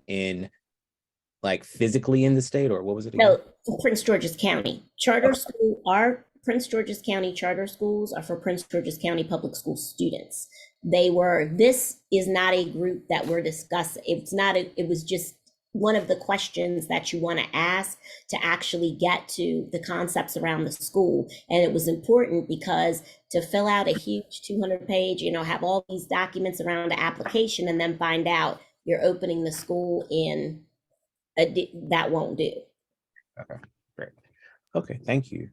like physically in the state, or what was it again? No, Prince George's County charter school. Our Prince George's County charter schools are for Prince George's County public school students. This is not a group that we're discussing. It was just one of the questions that you want to ask to actually get to the concepts around the school. And it was important because to fill out a huge 200-page, have all these documents around the application and then find out you're opening the school in that won't do. Okay, great. Okay, thank you.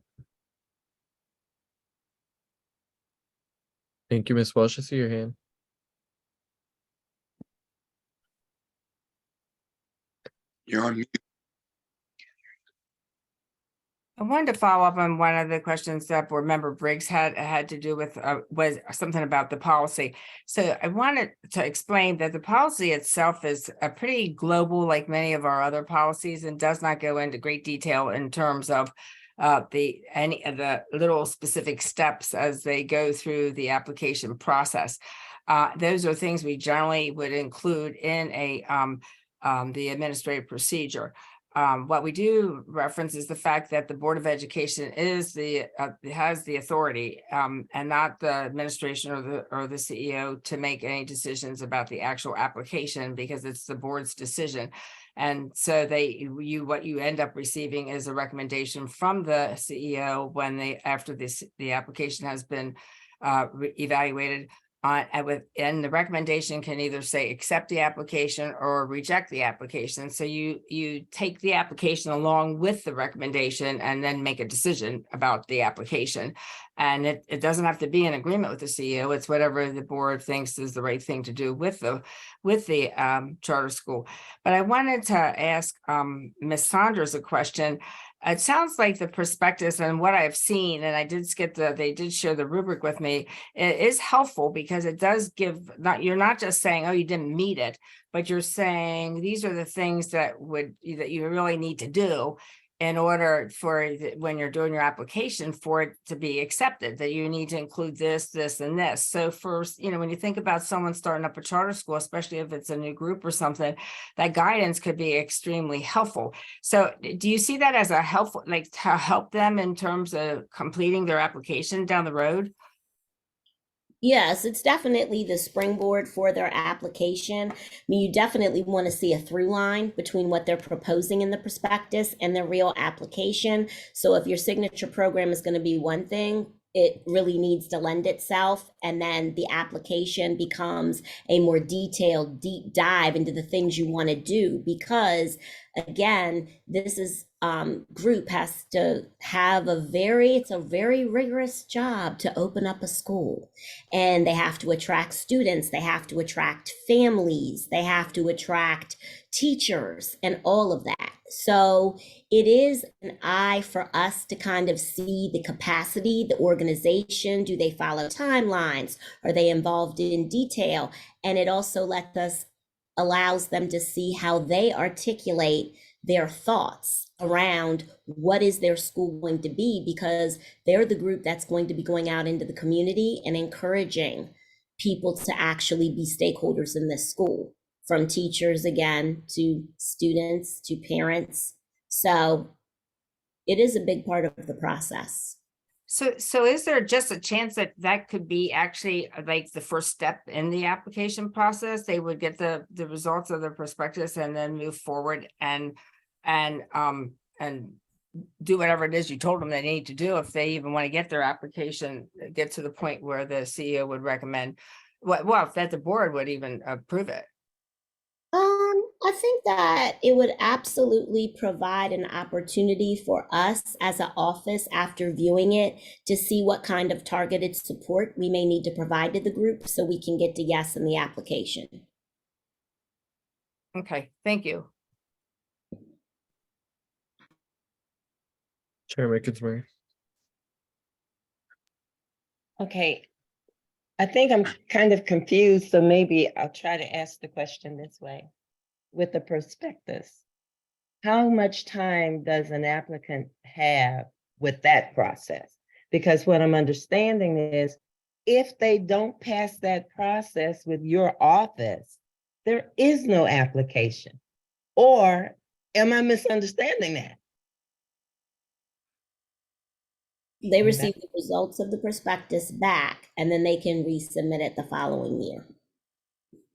Thank you, Ms. Welsh. I see your hand. You're on mute. I wanted to follow up on one of the questions that board member Briggs had to do with was something about the policy. So I wanted to explain that the policy itself is a pretty global, like many of our other policies, and does not go into great detail in terms of any of the little specific steps as they go through the application process. Those are things we generally would include in the administrative procedure. What we do reference is the fact that the Board of Education has the authority and not the administration or the CEO to make any decisions about the actual application, because it's the board's decision. And so what you end up receiving is a recommendation from the CEO after the application has been evaluated. And the recommendation can either say accept the application or reject the application. So you take the application along with the recommendation and then make a decision about the application. And it doesn't have to be in agreement with the CEO. It's whatever the board thinks is the right thing to do with the charter school. But I wanted to ask Ms. Saunders a question. It sounds like the prospectus and what I've seen, and I did they did share the rubric with me, it is helpful because it does give, you're not just saying, oh, you didn't meet it, but you're saying these are the things that you really need to do in order for when you're doing your application for it to be accepted, that you need to include this, this, and this. So first, when you think about someone starting up a charter school, especially if it's a new group or something, that guidance could be extremely helpful. So do you see that as a helpful, like to help them in terms of completing their application down the road? Yes, it's definitely the springboard for their application. I mean, you definitely want to see a through line between what they're proposing in the prospectus and the real application. So if your signature program is going to be one thing, it really needs to lend itself. And then the application becomes a more detailed, deep dive into the things you want to do. Because again, this is group has to have it's a very rigorous job to open up a school, and they have to attract students, they have to attract families, they have to attract teachers and all of that. So it is an eye for us to kind of see the capacity, the organization, do they follow timelines? Are they involved in detail? And it also allows them to see how they articulate their thoughts around what is their school going to be, because they're the group that's going to be going out into the community and encouraging people to actually be stakeholders in this school, from teachers again to students to parents. So it is a big part of the process. So is there just a chance that could be actually like the first step in the application process? They would get the results of their prospectus and then move forward and do whatever it is you told them they need to do, if they even want to get their application, get to the point where the CEO would recommend, well, that the board would even approve it. I I think that it would absolutely provide an opportunity for us as an office after viewing it to see what kind of targeted support we may need to provide to the group so we can get to yes in the application. Okay, thank you. Chair McIntyre. Okay. I think I'm kind of confused, so maybe I'll try to ask the question this way. With the prospectus, how much time does an applicant have with that process? Because what I'm understanding is if they don't pass that process with your office, there is no application. Or am I misunderstanding that? They receive the results of the prospectus back and then they can resubmit it the following year.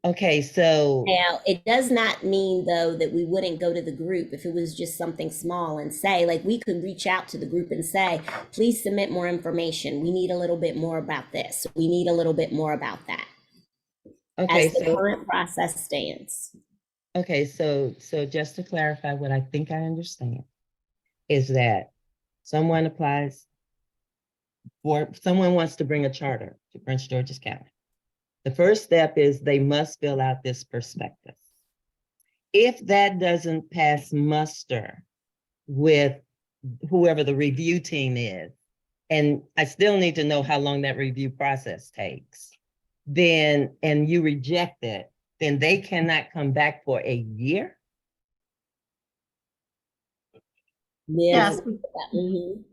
Okay, so Now, it does not mean though that we wouldn't go to the group if it was just something small and say, like, we could reach out to the group and say, please submit more information. We need a little bit more about this. We need a little bit more about that. okay, As the so current process stands. okay, so just to clarify what I think I understand is that someone applies or someone wants to bring a charter to Prince George's County. The first step is they must fill out this prospectus. If that doesn't pass muster with whoever the review team is, and I still need to know how long that review process takes, then, and you reject it, then they cannot come back for a year? Yes, Mhm.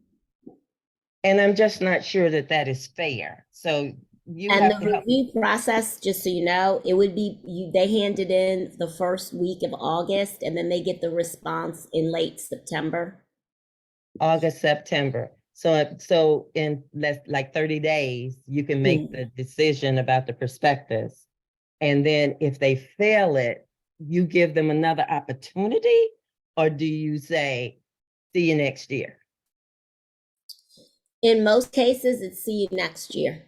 And I'm just not sure that that is fair. So you And have the to help. review process, just so you know, it would be, they hand it in the first week of August and then they get the response in late September. August, September. So in less like 30 days, you can make the decision about the prospectus. And then if they fail it, you give them another opportunity, or do you say, see you next year? In most cases, it's see you next year.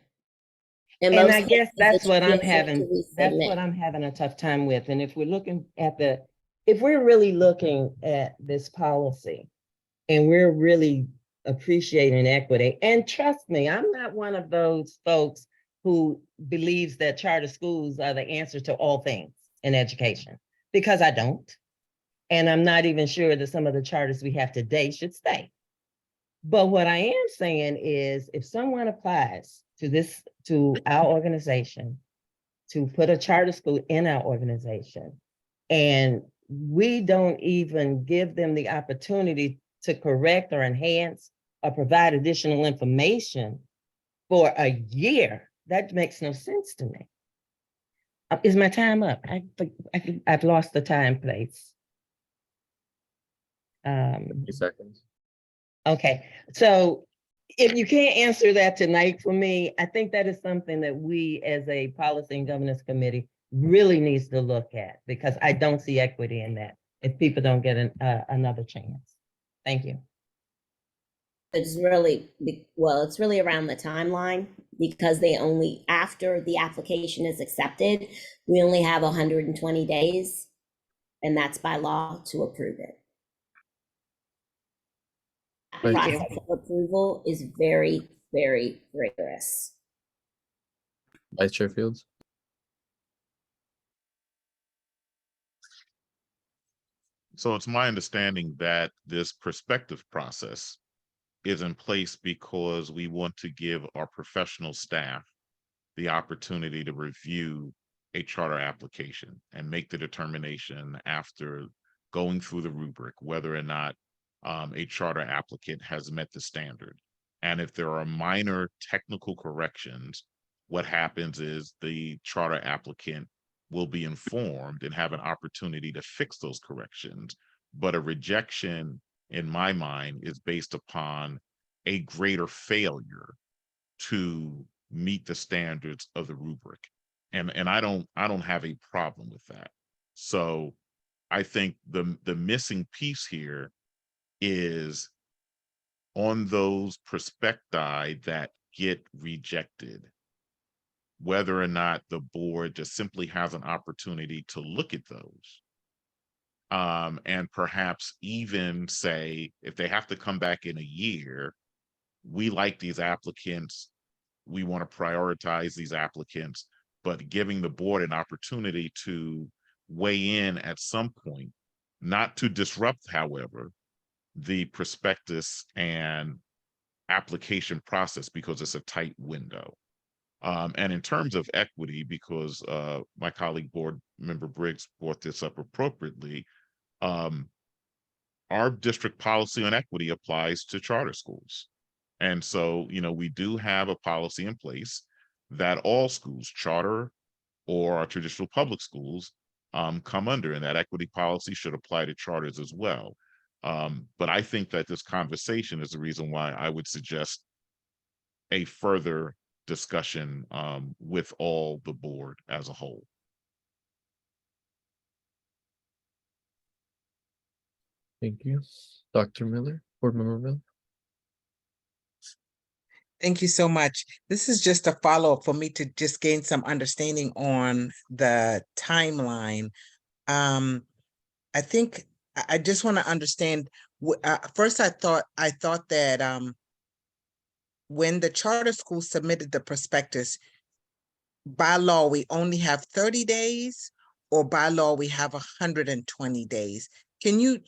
In And most I guess cases, that's it's what I'm just to having, that's resubmit. what I'm having a tough time with. And if we're looking at if we're really looking at this policy and we're really appreciating equity, and trust me, I'm not one of those folks who believes that charter schools are the answer to all things in education, because I don't. And I'm not even sure that some of the charters we have today should stay. But what I am saying is if someone applies to our organization to put a charter school in our organization, and we don't even give them the opportunity to correct or enhance or provide additional information for a year, that makes no sense to me. Is my time up? I've lost the time place. 50 seconds. Okay, so if you can't answer that tonight for me, I think that is something that we as a policy and governance committee really needs to look at, because I don't see equity in that if people don't get another chance. Thank you. It's really, well, it's really around the timeline because they only, after the application is accepted, we only have 120 days, and that's by law to approve it. Thank you. Process of approval is very, very rigorous. Vice Chair Fields. So it's my understanding that this prospective process is in place because we want to give our professional staff the opportunity to review a charter application and make the determination after going through the rubric whether or not a charter applicant has met the standard. And if there are minor technical corrections, what happens is the charter applicant will be informed and have an opportunity to fix those corrections. But a rejection, in my mind, is based upon a greater failure to meet the standards of the rubric. And I don't have a problem with that. So I think the missing piece here is on those prospecti that get rejected, whether or not the board just simply has an opportunity to look at those And perhaps even say, if they have to come back in a year, we like these applicants, we want to prioritize these applicants, but giving the board an opportunity to weigh in at some point, not to disrupt, however, the prospectus and application process, because it's a tight window. And in terms of equity, because my colleague board member Briggs brought this up appropriately, our district policy on equity applies to charter schools. And so, we do have a policy in place that all schools, charter or our traditional public schools, come under, and that equity policy should apply to charters as well. But I think that this conversation is the reason why I would suggest a further discussion with all the board as a whole. Thank you. Dr. Miller, Board Member Miller. Thank you so much. This is just a follow-up for me to just gain some understanding on the timeline. I think I just want to understand. First, I thought that when the charter school submitted the prospectus, by law, we only have 30 days, or by law, we have 120 days. Can you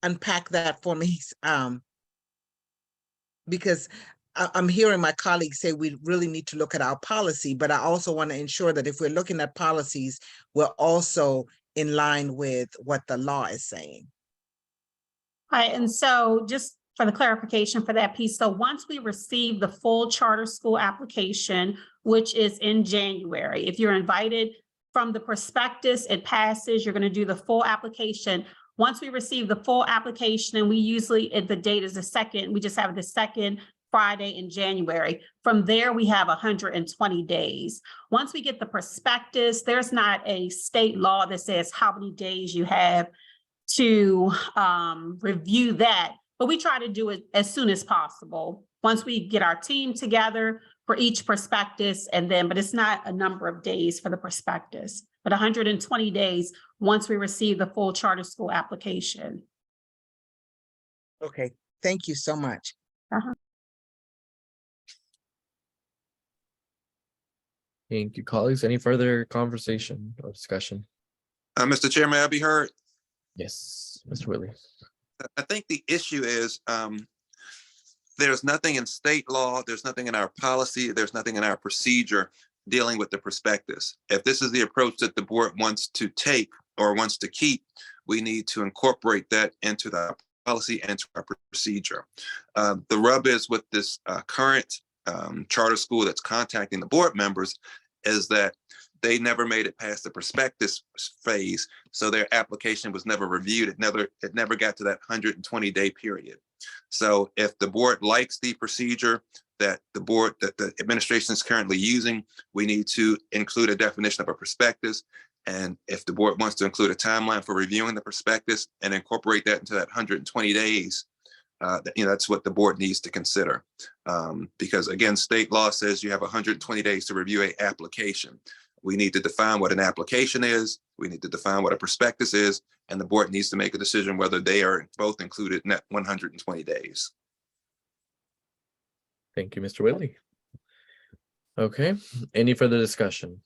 unpack that for me? Because I'm hearing my colleagues say we really need to look at our policy, but I also want to ensure that if we're looking at policies, we're also in line with what the law is saying. All right, and so just for the clarification for that piece, so once we receive the full charter school application, which is in January, if you're invited from the prospectus, it passes, you're going to do the full application. Once we receive the full application, and we usually, the date is the second, we just have the second Friday in January. From there, we have 120 days. Once we get the prospectus, there's not a state law that says how many days you have to review that, but we try to do it as soon as possible. Once we get our team together for each prospectus, and then, but it's not a number of days for the prospectus, but 120 days once we receive the full charter school application. Okay, thank you so much. Thank you, colleagues. Any further conversation or discussion? Mr. Chair, may I be heard? Yes, Mr. Whitley. I think the issue is there's nothing in state law, there's nothing in our policy, there's nothing in our procedure dealing with the prospectus. If this is the approach that the board wants to take or wants to keep, we need to incorporate that into the policy and to our procedure. The rub is with this current charter school that's contacting the board members is that they never made it past the prospectus phase, so their application was never reviewed. It never got to that 120-day period. So if the board likes the procedure that the administration is currently using, we need to include a definition of a prospectus. And if the board wants to include a timeline for reviewing the prospectus and incorporate that into that 120 days, that's what the board needs to consider. Because again, state law says you have 120 days to review an application. We need to define what an application is. We need to define what a prospectus is, and the board needs to make a decision whether they are both included in that 120 days. Thank you, Mr. Whitley. Okay, any further discussion?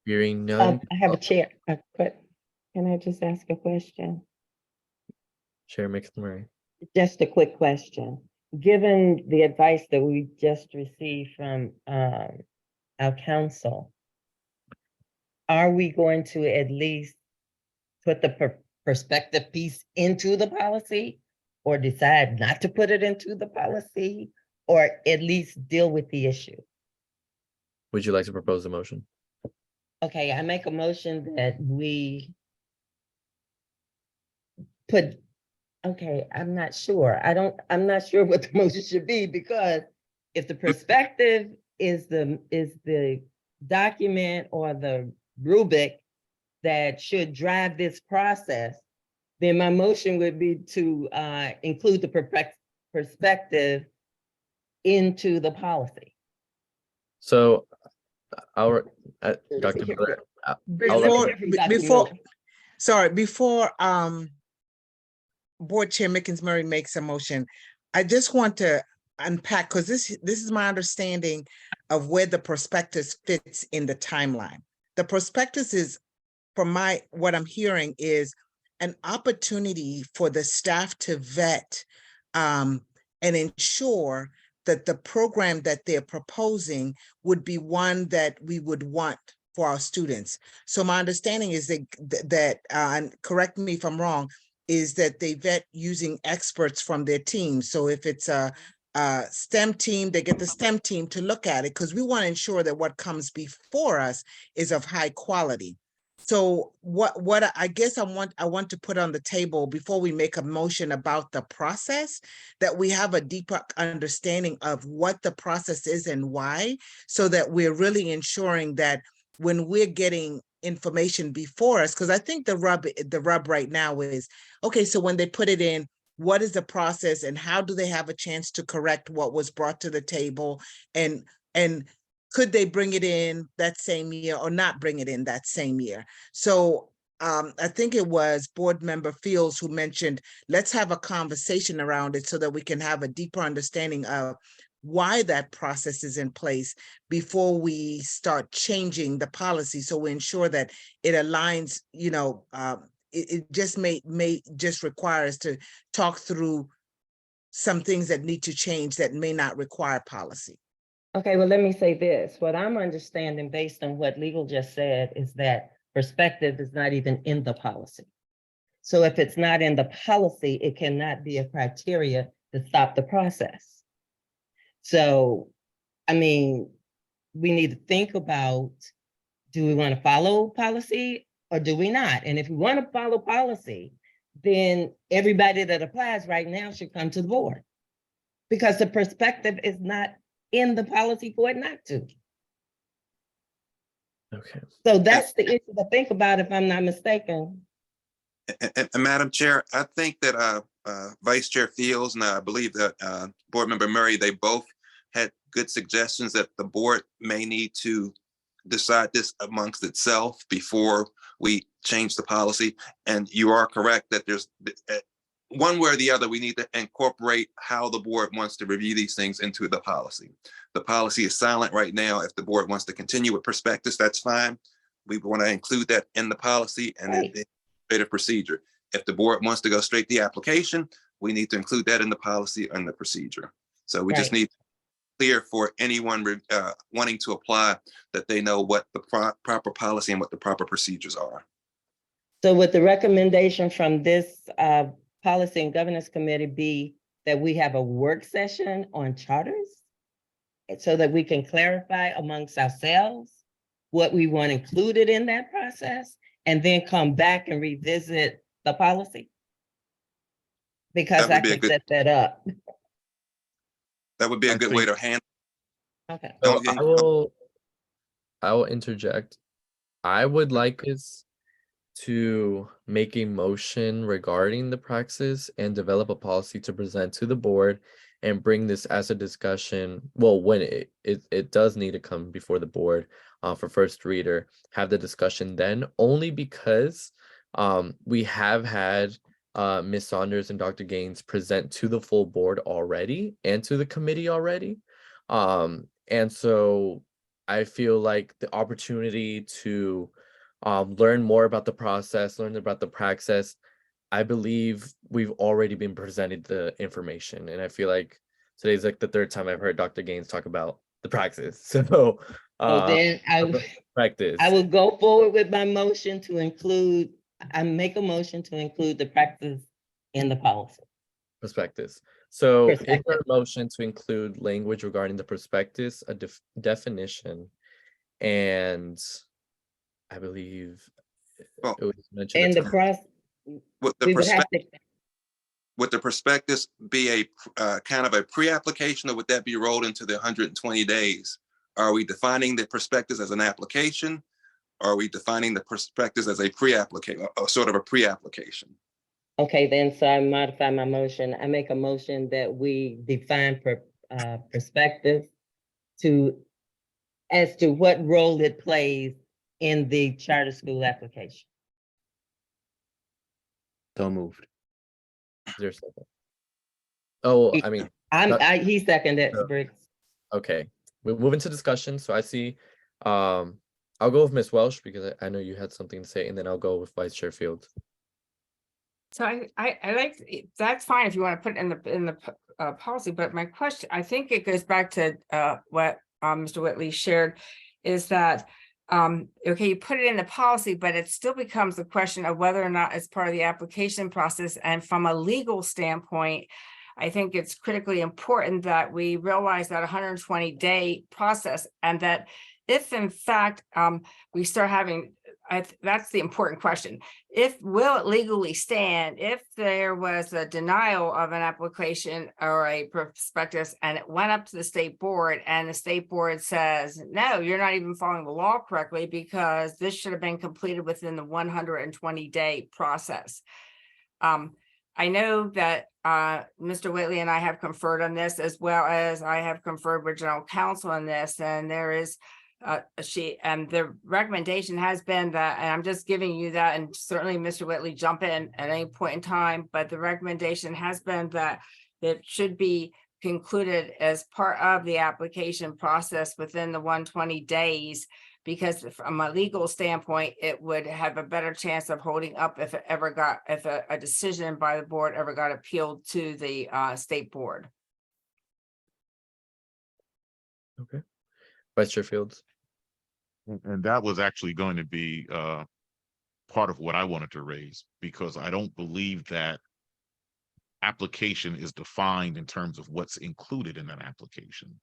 Hearing none. I have a chair, but can I just ask a question? Chair McMurray. Just a quick question. Given the advice that we just received from our council, are we going to at least put the perspective piece into the policy, or decide not to put it into the policy, or at least deal with the issue? Would you like to propose a motion? Okay, I make a motion that we put, okay, I'm not sure. I'm not sure what the motion should be, because if the perspective is the document or the rubric that should drive this process, then my motion would be to include the perspective into the policy. So Dr. Miller, I'll Let let- me Before, hear from Dr. before, Miller. sorry, before, Board Chair Mickens Murray makes a motion, I just want to unpack, because this is my understanding of where the prospectus fits in the timeline. The prospectus is, from what I'm hearing, is an opportunity for the staff to vet and ensure that the program that they're proposing would be one that we would want for our students. So my understanding is that, and correct me if I'm wrong, is that they vet using experts from their team. So if it's a STEM team, they get the STEM team to look at it, because we want to ensure that what comes before us is of high quality. So what I guess I want to put on the table before we make a motion about the process, that we have a deeper understanding of what the process is and why, so that we're really ensuring that when we're getting information before us, because I think the rub right now is, okay, so when they put it in, what is the process and how do they have a chance to correct what was brought to the table, and could they bring it in that same year or not bring it in that same year? So I think it was Board Member Fields who mentioned, let's have a conversation around it so that we can have a deeper understanding of why that process is in place before we start changing the policy. So we ensure that it aligns, it just may just require us to talk through some things that need to change that may not require policy. Okay, well, let me say this. What I'm understanding based on what legal just said is that perspective is not even in the policy. So if it's not in the policy, it cannot be a criteria to stop the process. So, I mean, we need to think about, do we want to follow policy or do we not? And if we want to follow policy, then everybody that applies right now should come to the board, because the perspective is not in the policy for it not to. Okay. So that's the issue to think about, if I'm not mistaken. And Madam Chair, I think that Vice Chair Fields and I believe that Board Member Murray, they both had good suggestions that the board may need to decide this amongst itself before we change the policy. And you are correct that there's one way or the other, we need to incorporate how the board wants to review these things into the policy. The policy is silent right now. If the board wants to continue with prospectus, that's fine. We want to include that in the policy and Right. the administrative procedure. If the board wants to go straight to the application, we need to include that in the policy and the procedure. So we just Right. need clear for anyone wanting to apply, that they know what the proper policy and what the proper procedures are. So would the recommendation from this Policy and Governance Committee be that we have a work session on charters, so that we can clarify amongst ourselves what we want included in that process, and then come back and revisit the policy? Because That I would be a can good- set that up. That would be a I good way think- to handle. Okay. The So only thing- I will interject. I would like us to make a motion regarding the praxis and develop a policy to present to the board and bring this as a discussion. Well, when it does need to come before the board for first reader, have the discussion then, only because we have had Ms. Saunders and Dr. Gaines present to the full board already and to the committee already. And so I feel like the opportunity to learn more about the process, learn about the praxis, I believe we've already been presented the information. And I feel like today's like the third time I've heard Dr. Gaines talk about the praxis. So Then practice I will go forward with my motion to include, I make a motion to include the practice in the policy. prospectus. So is there Perspective. a motion to include language regarding the prospectus, a definition, and I believe Well, it was mentioned. And a the time- process, Would the we would have prospectus, to, would the prospectus be a kind of a pre-application, or would that be rolled into the 120 days? Are we defining the prospectus as an application? Or are we defining the prospectus as a pre-application, or sort of a pre-application? okay, then, so I modify my motion. I make a motion that we define perspective as to what role it plays in the charter school application. So moved. Is there a second? Oh, I mean, He seconded, So- Briggs. okay, we'll move into discussion. So I see, I'll go with Ms. Welsh because I know you had something to say, and then I'll go with Vice Chair Fields. So I like, that's fine if you want to put it in the policy, but my question, I think it goes back to what Mr. Whitley shared, is that okay, you put it in the policy, but it still becomes a question of whether or not it's part of the application process. And from a legal standpoint, I think it's critically important that we realize that 120-day process, and that if in fact we start having, that's the important question. Will it legally stand if there was a denial of an application or a prospectus and it went up to the state board and the state board says, no, you're not even following the law correctly because this should have been completed within the 120-day process. I know that Mr. Whitley and I have conferred on this, as well as I have conferred with general counsel on this, and there is the recommendation has been that, and I'm just giving you that, and certainly Mr. Whitley jump in at any point in time, but the recommendation has been that it should be concluded as part of the application process within the 120 days, because from a legal standpoint, it would have a better chance of holding up if a decision by the board ever got appealed to the state board. Okay. Vice Chair Fields. And that was actually going to be part of what I wanted to raise, because I don't believe that application is defined in terms of what's included in that application.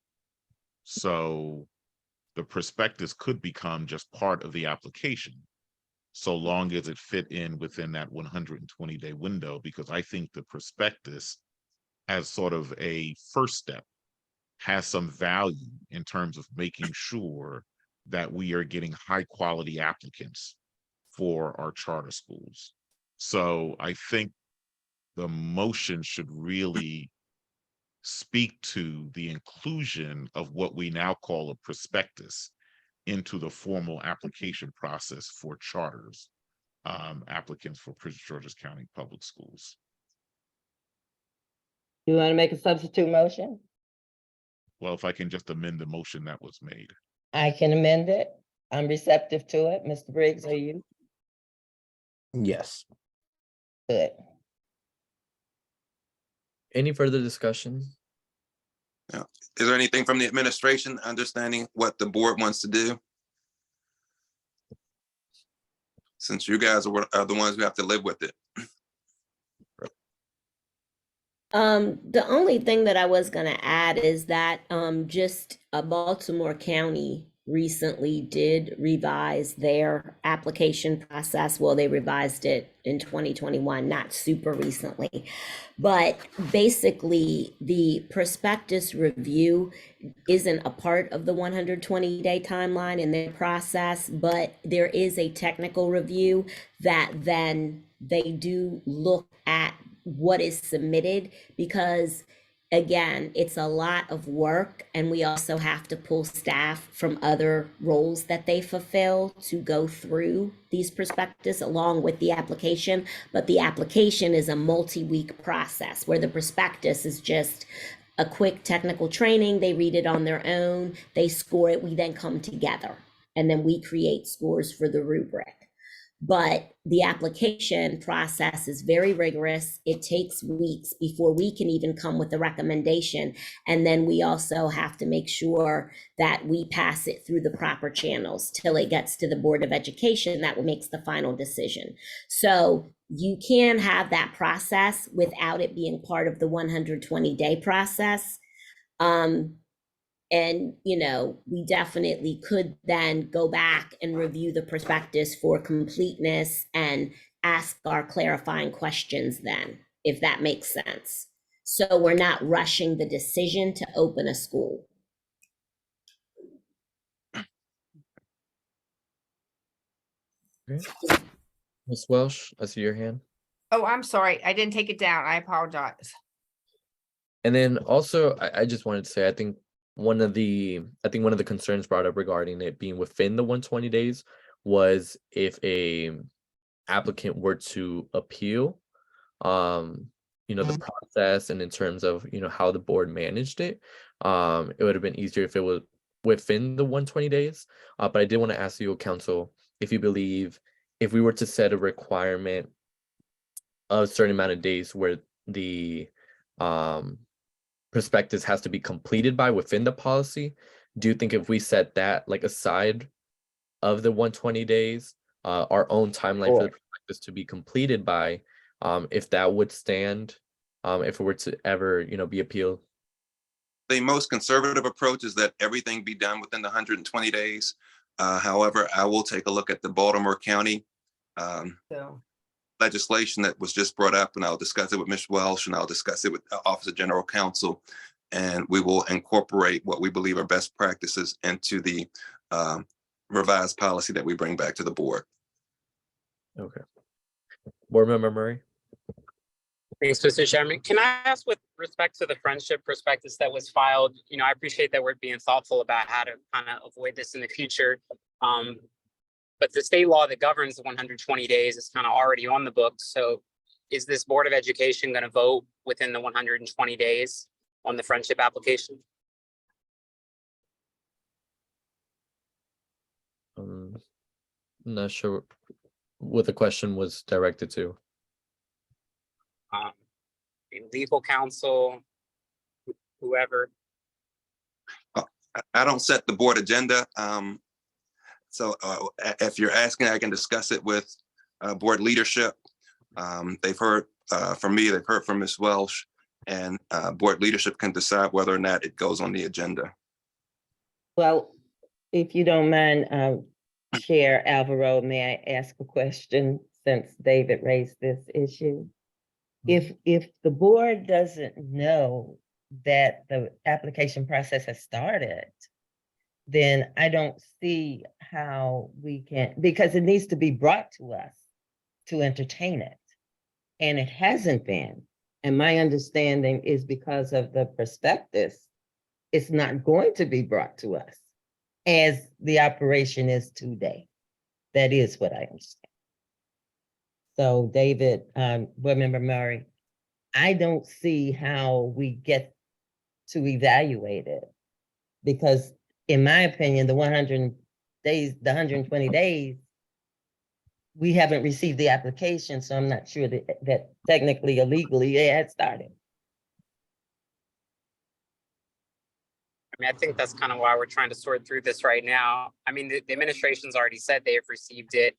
So the prospectus could become just part of the application, so long as it fit in within that 120-day window, because I think the prospectus, as sort of a first step, has some value in terms of making sure that we are getting high quality applicants for our charter schools. So I think the motion should really speak to the inclusion of what we now call a prospectus into the formal application process for charters, applicants for Prince George's County Public Schools. You want to make a substitute motion? Well, if I can just amend the motion that was made. I can amend it. I'm receptive to it. Mr. Briggs, are you? Yes. Good. Any further discussion? Is there anything from the administration understanding what the board wants to do? Since you guys are the ones who have to live with it. The only thing that I was gonna add is that just Baltimore County recently did revise their application process. Well, they revised it in 2021, not super recently, but basically the prospectus review isn't a part of the 120-day timeline in their process, but there is a technical review that then they do look at what is submitted, because again, it's a lot of work, and we also have to pull staff from other roles that they fulfill to go through these prospectus along with the application. But the application is a multi-week process, where the prospectus is just a quick technical training. They read it on their own, they score it, we then come together, and then we create scores for the rubric. But the application process is very rigorous. It takes weeks before we can even come with a recommendation. And then we also have to make sure that we pass it through the proper channels till it gets to the Board of Education that makes the final decision. So you can have that process without it being part of the 120-day process. And, you know, we definitely could then go back and review the prospectus for completeness and ask our clarifying questions then, if that makes sense. So we're not rushing the decision to open a school. Okay. Ms. Welsh, I see your hand. Oh, I'm sorry, I didn't take it down. I apologize. And then also, I just wanted to say, I think one of the concerns brought up regarding it being within the 120 days was if a applicant were to appeal, the process, and in terms of, how the board managed it, it would have been easier if it was within the 120 days. But I did want to ask you, council, if you believe if we were to set a requirement of a certain amount of days where the prospectus has to be completed by within the policy, do you think if we set that like aside of the 120 days, our own timeline for the prospectus to be completed by, if that would stand, if it were to ever, be appealed? The most conservative approach is that everything be done within the 120 days. However, I will take a look at the Baltimore County legislation that was just brought up, and I'll discuss it with Ms. Welsh, and I'll discuss it with the Office of General Counsel, and we will incorporate what we believe are best practices into the revised policy that we bring back to the board. Okay. Board Member Murray? Thanks, Mr. Chairman. Can I ask, with respect to the friendship prospectus that was filed, I appreciate that we're being thoughtful about how to kind of avoid this in the future. But the state law that governs the 120 days is kind of already on the books. So is this Board of Education going to vote within the 120 days on the friendship application? I'm not sure what the question was directed to. Legal counsel, whoever. I don't set the board agenda. So if you're asking, I can discuss it with board leadership. They've heard from me, they've heard from Ms. Welsh, and board leadership can decide whether or not it goes on the agenda. Well, if you don't mind, Chair Alvaro, may I ask a question since David raised this issue? If the board doesn't know that the application process has started, then I don't see how we can, because it needs to be brought to us to entertain it. And it hasn't been. And my understanding is because of the prospectus, it's not going to be brought to us as the operation is today. That is what I understand. So David, Board Member Murray, I don't see how we get to evaluate it, because in my opinion, the 100 days, the 120 days, we haven't received the application, so I'm not sure that technically or legally it had started. I mean, I think that's kind of why we're trying to sort through this right now. I mean, the administration's already said they have received it.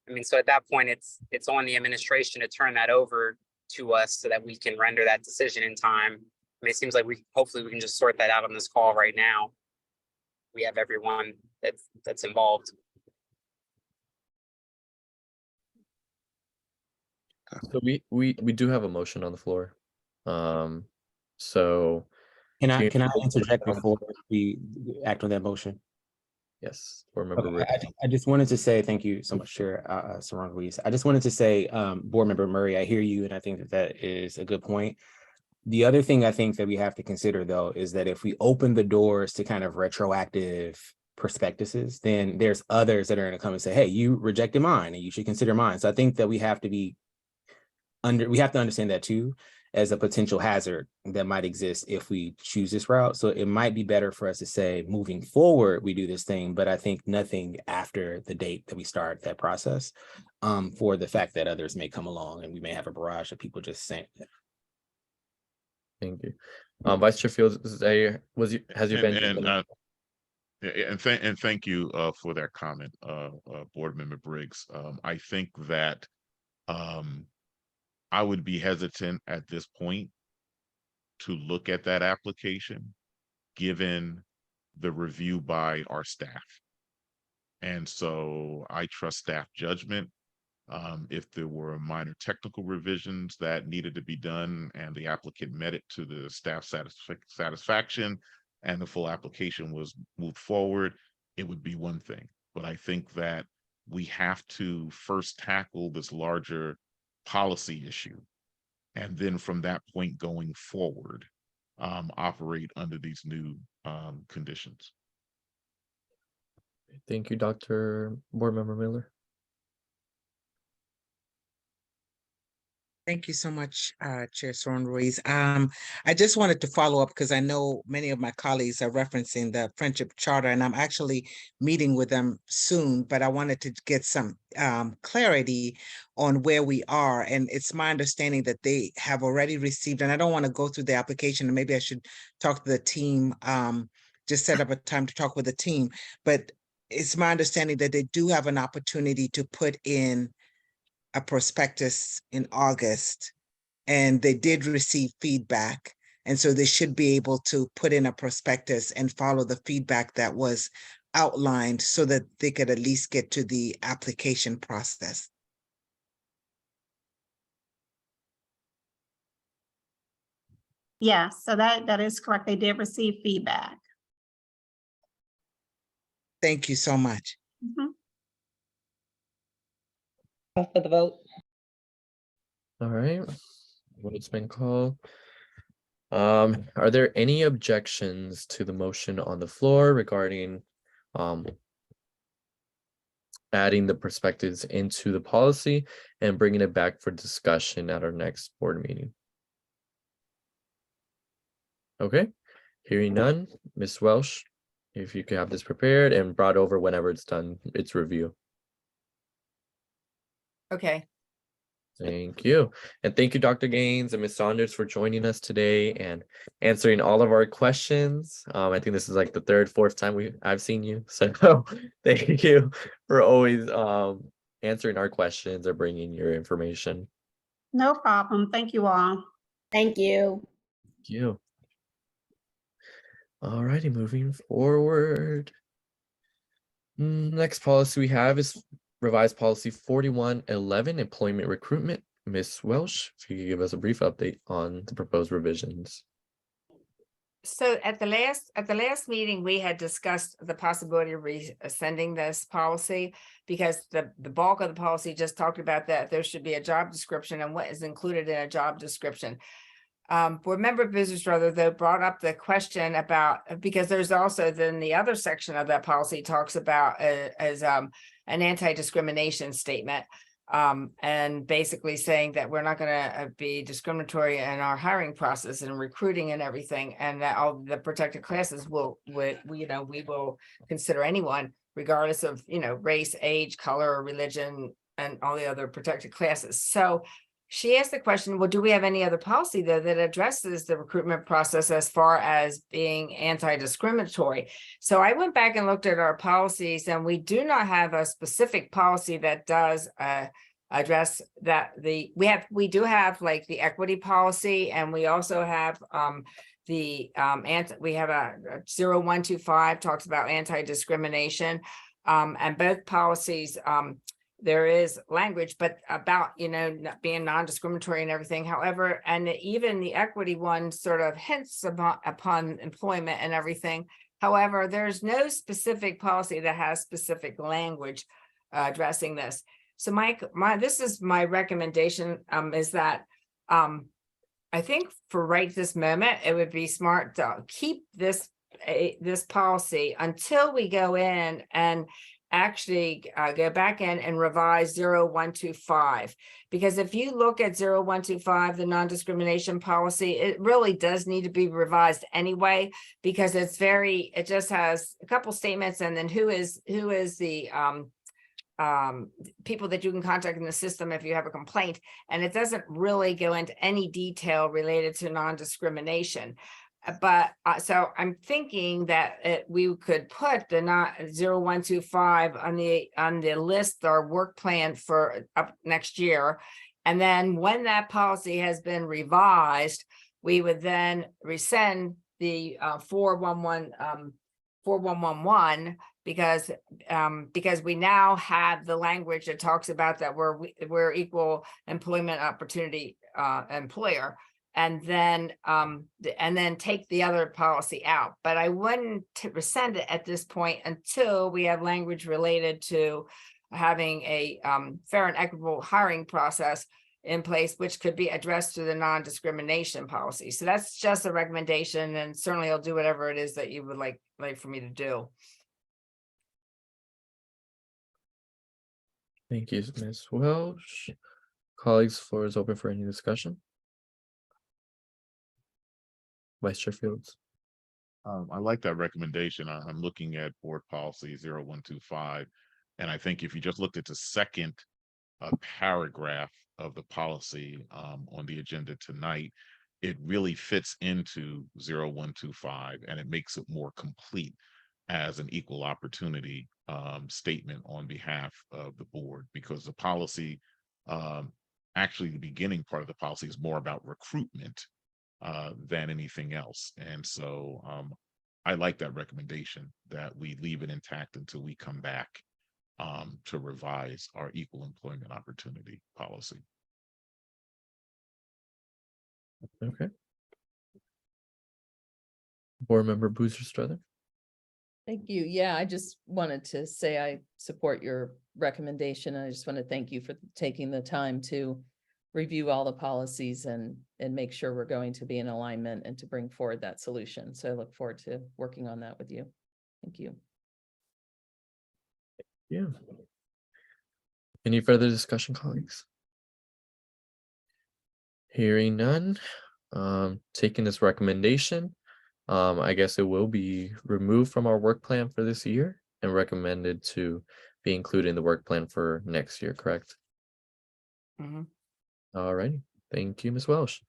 I mean, so at that point, it's on the administration to turn that over to us so that we can render that decision in time. I mean, it seems like hopefully we can just sort that out on this call right now. We have everyone that's involved. So we do have a motion on the floor. So Can I interject before we act on that motion? Yes, Board Member Okay, Briggs. I just wanted to say thank you so much, Chair Sarang Ruiz. I just wanted to say, Board Member Murray, I hear you, and I think that is a good point. The other thing I think that we have to consider, though, is that if we open the doors to kind of retroactive prospectuses, then there's others that are going to come and say, hey, you rejected mine and you should consider mine. So I think that we have to understand that too, as a potential hazard that might exist if we choose this route. So it might be better for us to say, moving forward, we do this thing, but I think nothing after the date that we start that process, for the fact that others may come along and we may have a barrage of people just saying that. Thank you. Vice Chair Fields, has you been? And thank you for that comment, Board Member Briggs. I think that I would be hesitant at this point to look at that application, given the review by our staff. And so I trust staff judgment. If there were minor technical revisions that needed to be done and the applicant met it to the staff satisfaction and the full application was moved forward, it would be one thing. But I think that we have to first tackle this larger policy issue, and then from that point going forward, operate under these new conditions. Thank you, Dr. Board Member Miller. Thank you so much, Chair Soren Ruiz. I just wanted to follow up because I know many of my colleagues are referencing the Friendship Charter, and I'm actually meeting with them soon, but I wanted to get some clarity on where we are. And it's my understanding that they have already received, and I don't want to go through the application, and maybe I should talk to the team, just set up a time to talk with the team. But it's my understanding that they do have an opportunity to put in a prospectus in August, and they did receive feedback. And so they should be able to put in a prospectus and follow the feedback that was outlined so that they could at least get to the application process. Yes, so that is correct. They did receive feedback. Thank you so much. Mhm. Call for the vote. All right, vote's been called. Are there any objections to the motion on the floor regarding adding the perspectives into the policy and bringing it back for discussion at our next board meeting? Okay, hearing none, Ms. Welsh, if you could have this prepared and brought over whenever it's done its review. Okay. Thank you. And thank you, Dr. Gaines and Ms. Saunders, for joining us today and answering all of our questions. I think this is like the third, fourth time I've seen you. So thank you for always answering our questions or bringing your information. No problem. Thank you all. Thank you. Thank you. All righty, moving forward. Next policy we have is revised policy 4111, employment recruitment. Ms. Welsh, if you could give us a brief update on the proposed revisions. So at the last meeting, we had discussed the possibility of rescinding this policy because the bulk of the policy just talked about that there should be a job description and what is included in a job description. Board Member Businessrother, though, brought up the question about, because there's also then the other section of that policy talks about as an anti-discrimination statement. And basically saying that we're not going to be discriminatory in our hiring process and recruiting and everything, and that all the protected classes we will consider anyone regardless of, race, age, color, or religion, and all the other protected classes. So she asked the question, well, do we have any other policy though that addresses the recruitment process as far as being anti-discriminatory? So I went back and looked at our policies, and we do not have a specific policy that does address that. We do have like the equity policy, and we also have we have a 0125 talks about anti-discrimination, and both policies there is language, but about, being non-discriminatory and everything. However, and even the equity one sort of hints upon employment and everything. However, there's no specific policy that has specific language addressing this. So this is my recommendation, is that I think for right this moment, it would be smart to keep this policy until we go in and actually go back in and revise 0125, because if you look at 0125, the non-discrimination policy, it really does need to be revised anyway, because it just has a couple statements, and then who is the people that you can contact in the system if you have a complaint, and it doesn't really go into any detail related to non-discrimination. But so I'm thinking that we could put the 0125 on the list, our work plan for up next year. And then when that policy has been revised, we would then rescind the 4111 because we now have the language that talks about that we're equal employment opportunity employer. And then take the other policy out. But I wouldn't rescind it at this point until we have language related to having a fair and equitable hiring process in place, which could be addressed through the non-discrimination policy. So that's just a recommendation, and certainly I'll do whatever it is that you would like for me to do. Thank you, Ms. Welsh. Colleagues, floor is open for any discussion. Vice Chair Fields. I like that recommendation. I'm looking at board policy 0125. And I think if you just looked at the second paragraph of the policy on the agenda tonight, it really fits into 0125 and it makes it more complete as an equal opportunity statement on behalf of the board, because the policy, actually the beginning part of the policy is more about recruitment than anything else. And so I like that recommendation that we leave it intact until we come back to revise our equal employment opportunity policy. Okay. Board Member Boozer Strother. Thank you. Yeah, I just wanted to say I support your recommendation. I just want to thank you for taking the time to review all the policies and make sure we're going to be in alignment and to bring forward that solution. So I look forward to working on that with you. Thank you. Yeah. Any further discussion, colleagues? Hearing none, taking this recommendation, I guess it will be removed from our work plan for this year and recommended to be included in the work plan for next year, correct? Mhm. All righty. Thank you, Ms. Welsh.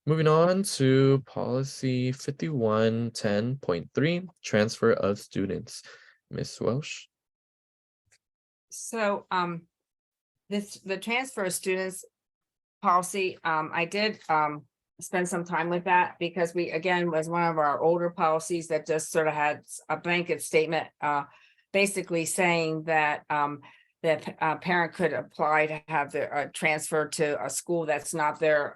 Moving on to policy 5110.3, transfer of students. Ms. Welsh. So the transfer of students policy, I did spend some time with that because we, again, was one of our older policies that just sort of had a blanket statement basically saying that that parent could apply to have the transfer to a school that's not their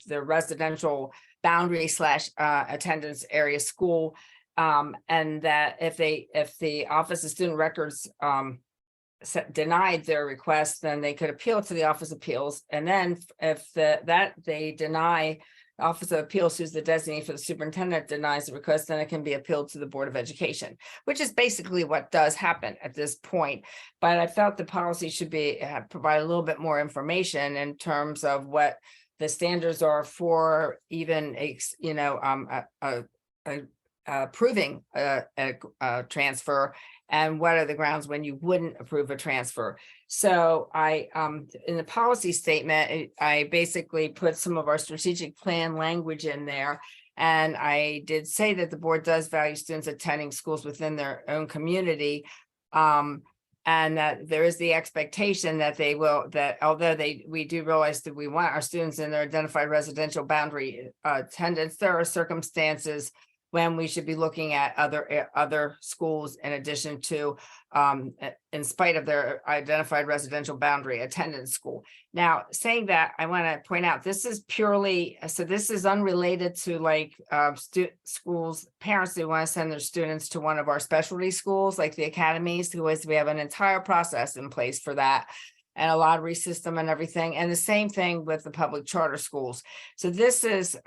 residential boundary / attendance area school, and that if the Office of Student Records denied their request, then they could appeal to the Office of Appeals. And then if they deny, Office of Appeals, who's the designee for the superintendent, denies the request, then it can be appealed to the Board of Education, which is basically what does happen at this point. But I felt the policy should be provide a little bit more information in terms of what the standards are for even approving a transfer, and what are the grounds when you wouldn't approve a transfer. So I, in the policy statement, I basically put some of our strategic plan language in there. And I did say that the board does value students attending schools within their own community. And that there is the expectation that they will, that although we do realize that we want our students in their identified residential boundary attendance, there are circumstances when we should be looking at other schools in addition to, in spite of their identified residential boundary attendance school. Now, saying that, I want to point out, this is purely, so this is unrelated to like schools, parents who want to send their students to one of our specialty schools, like the academies, we have an entire process in place for that, and a lottery system and everything. And the same thing with the public charter schools. So this is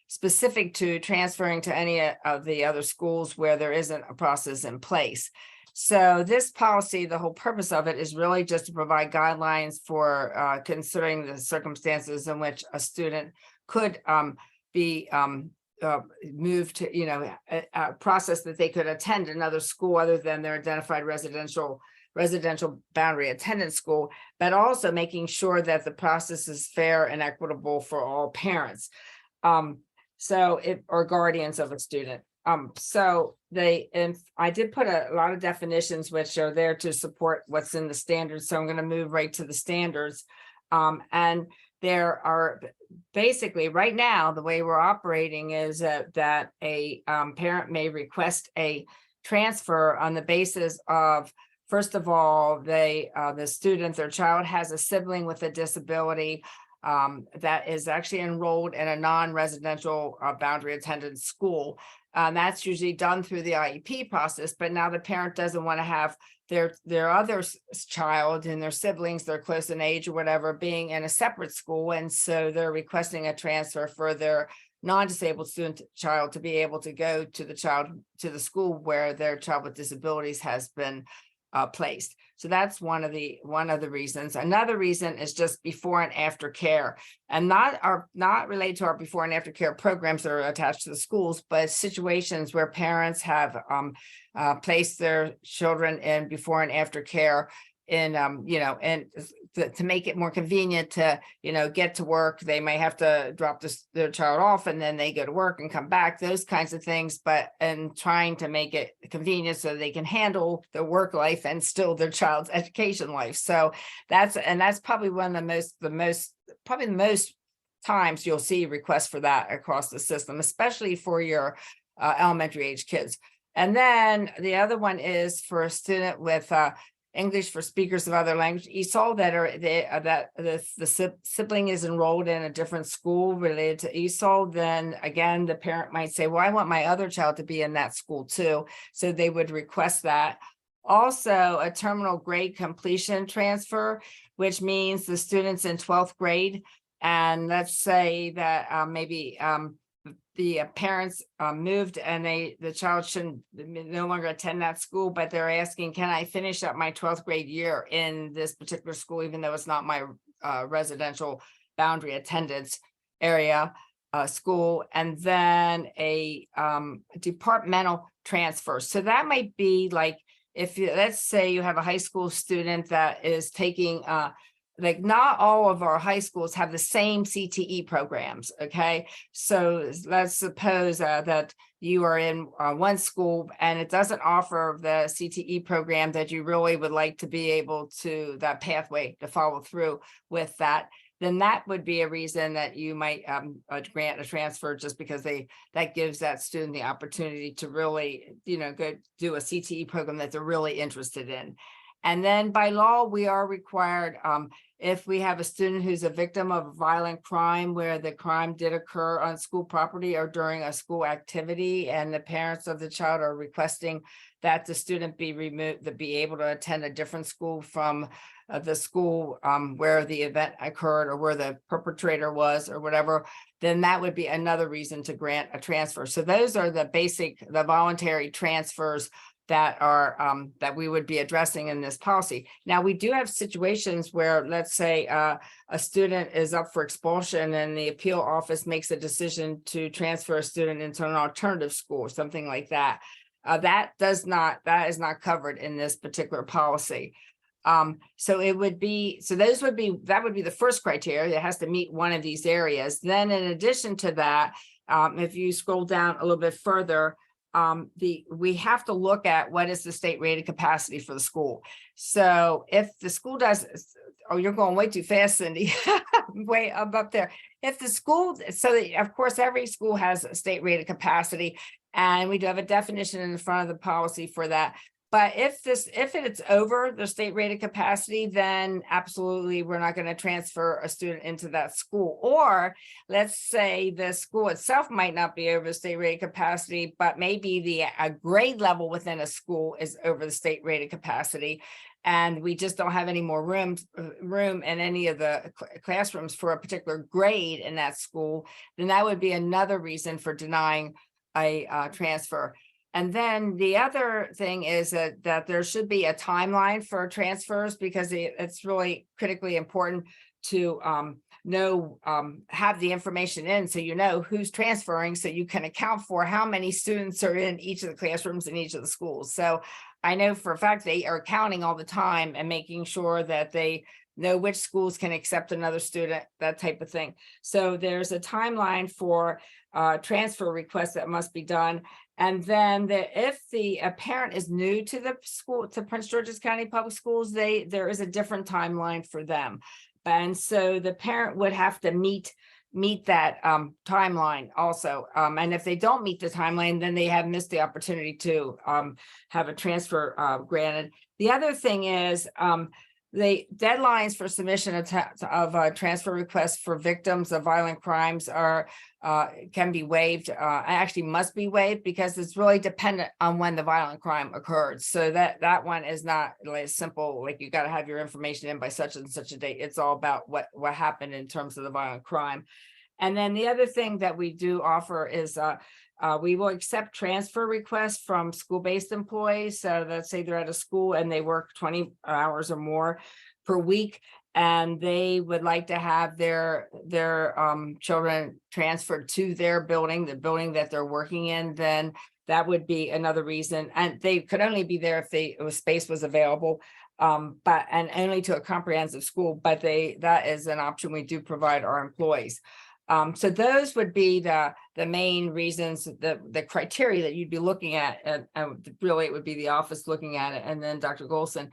specific to transferring to any of the other schools where there isn't a process in place. So this policy, the whole purpose of it is really just to provide guidelines for considering the circumstances in which a student could be moved to, a process that they could attend another school other than their identified residential boundary attendance school, but also making sure that the process is fair and equitable for all parents. Or guardians of a student. And I did put a lot of definitions which are there to support what's in the standards. So I'm going to move right to the standards. And there are basically right now, the way we're operating is that a parent may request a transfer on the basis of, first of all, the student, their child has a sibling with a disability that is actually enrolled in a non-residential boundary attendance school. That's usually done through the IEP process, but now the parent doesn't want to have their other child and their siblings, they're close in age or whatever, being in a separate school. And so they're requesting a transfer for their non-disabled student child to be able to go to the school where their child with disabilities has been placed. So that's one of the reasons. Another reason is just before and after care, and not related to our before and after care programs that are attached to the schools, but situations where parents have placed their children in before and after care in and to make it more convenient to get to work. They may have to drop their child off and then they go to work and come back, those kinds of things, and trying to make it convenient so they can handle their work life and still their child's education life. So that's probably one of the most times you'll see requests for that across the system, especially for your elementary age kids. And then the other one is for a student with English for speakers of other language, ESOL, that the sibling is enrolled in a different school related to ESOL, then again, the parent might say, well, I want my other child to be in that school too. So they would request that. Also, a terminal grade completion transfer, which means the student's in 12th grade. And let's say that maybe the parents moved and the child shouldn't no longer attend that school, but they're asking, can I finish up my 12th grade year in this particular school, even though it's not my residential boundary attendance area school? And then a departmental transfer. So that might be like, if you, let's say you have a high school student that is taking like not all of our high schools have the same CTE programs, okay? So let's suppose that you are in one school and it doesn't offer the CTE program that you really would like to be able to, that pathway to follow through with that, then that would be a reason that you might grant a transfer, just because that gives that student the opportunity to really, go do a CTE program that they're really interested in. And then by law, we are required, if we have a student who's a victim of a violent crime where the crime did occur on school property or during a school activity, and the parents of the child are requesting that the student be removed, to be able to attend a different school from the school where the event occurred or where the perpetrator was or whatever, then that would be another reason to grant a transfer. So those are the voluntary transfers that are that we would be addressing in this policy. Now, we do have situations where, let's say a student is up for expulsion and the appeal office makes a decision to transfer a student into an alternative school or something like that. That is not covered in this particular policy. So that would be the first criteria. It has to meet one of these areas. Then in addition to that, if you scroll down a little bit further, we have to look at what is the state rated capacity for the school. So if the school does, oh, you're going way too fast, Cindy, way up there. If the school, of course, every school has a state rated capacity, and we do have a definition in the front of the policy for that. But if it's over the state rated capacity, then absolutely we're not going to transfer a student into that school. Or let's say the school itself might not be over the state rated capacity, but maybe a grade level within a school is over the state rated capacity, and we just don't have any more room in any of the classrooms for a particular grade in that school, then that would be another reason for denying a transfer. And then the other thing is that there should be a timeline for transfers, because it's really critically important to have the information in, so you know who's transferring, so you can account for how many students are in each of the classrooms in each of the schools. So I know for a fact they are counting all the time and making sure that they know which schools can accept another student, that type of thing. So there's a timeline for transfer requests that must be done. And then if a parent is new to the school, to Prince George's County Public Schools, there is a different timeline for them. And so the parent would have to meet that timeline also. And if they don't meet the timeline, then they have missed the opportunity to have a transfer granted. The other thing is the deadlines for submission of transfer requests for victims of violent crimes can be waived. Actually must be waived, because it's really dependent on when the violent crime occurred. So that one is not like simple, like you got to have your information in by such and such a date. It's all about what happened in terms of the violent crime. And then the other thing that we do offer is We will accept transfer requests from school-based employees. So let's say they're at a school and they work 20 hours or more per week, and they would like to have their children transferred to their building, the building that they're working in, then that would be another reason. And they could only be there if space was available, but only to a comprehensive school. But that is an option we do provide our employees. So those would be the main reasons, the criteria that you'd be looking at, and really it would be the office looking at it, and then Dr. Golson,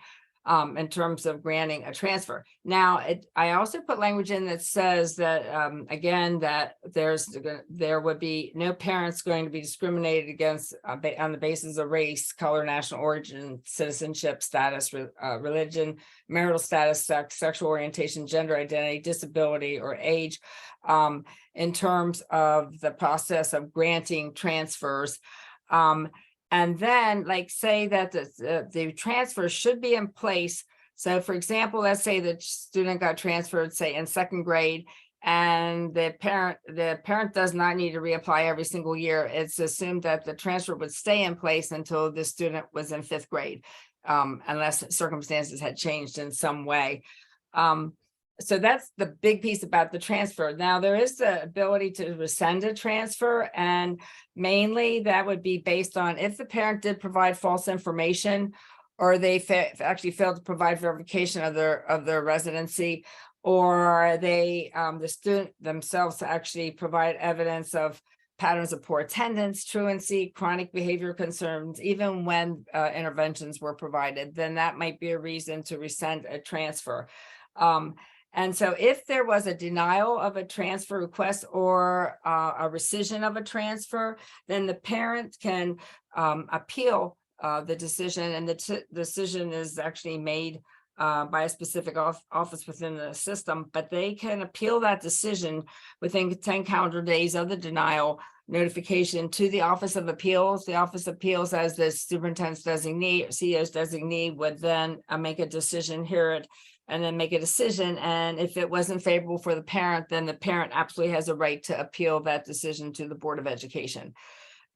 in terms of granting a transfer. Now, I also put language in that says that, again, that there would be no parents going to be discriminated against on the basis of race, color, national origin, citizenship status, religion, marital status, sex, sexual orientation, gender identity, disability, or age, in terms of the process of granting transfers. And then, like, say that the transfer should be in place. So for example, let's say the student got transferred, say in second grade, and the parent does not need to reapply every single year. It's assumed that the transfer would stay in place until the student was in fifth grade, unless circumstances had changed in some way. So that's the big piece about the transfer. Now, there is the ability to rescind a transfer, and mainly that would be based on if the parent did provide false information, or they actually failed to provide verification of their residency, or they the student themselves actually provide evidence of patterns of poor attendance, truancy, chronic behavior concerns, even when interventions were provided, then that might be a reason to rescind a transfer. And so if there was a denial of a transfer request or a rescission of a transfer, then the parent can appeal the decision, and the decision is actually made by a specific office within the system, but they can appeal that decision within 10 calendar days of the denial notification to the Office of Appeals. The Office of Appeals, as the superintendent's designee or CEO's designee, would then make a decision, hear it, and then make a decision. And if it wasn't favorable for the parent, then the parent absolutely has a right to appeal that decision to the Board of Education.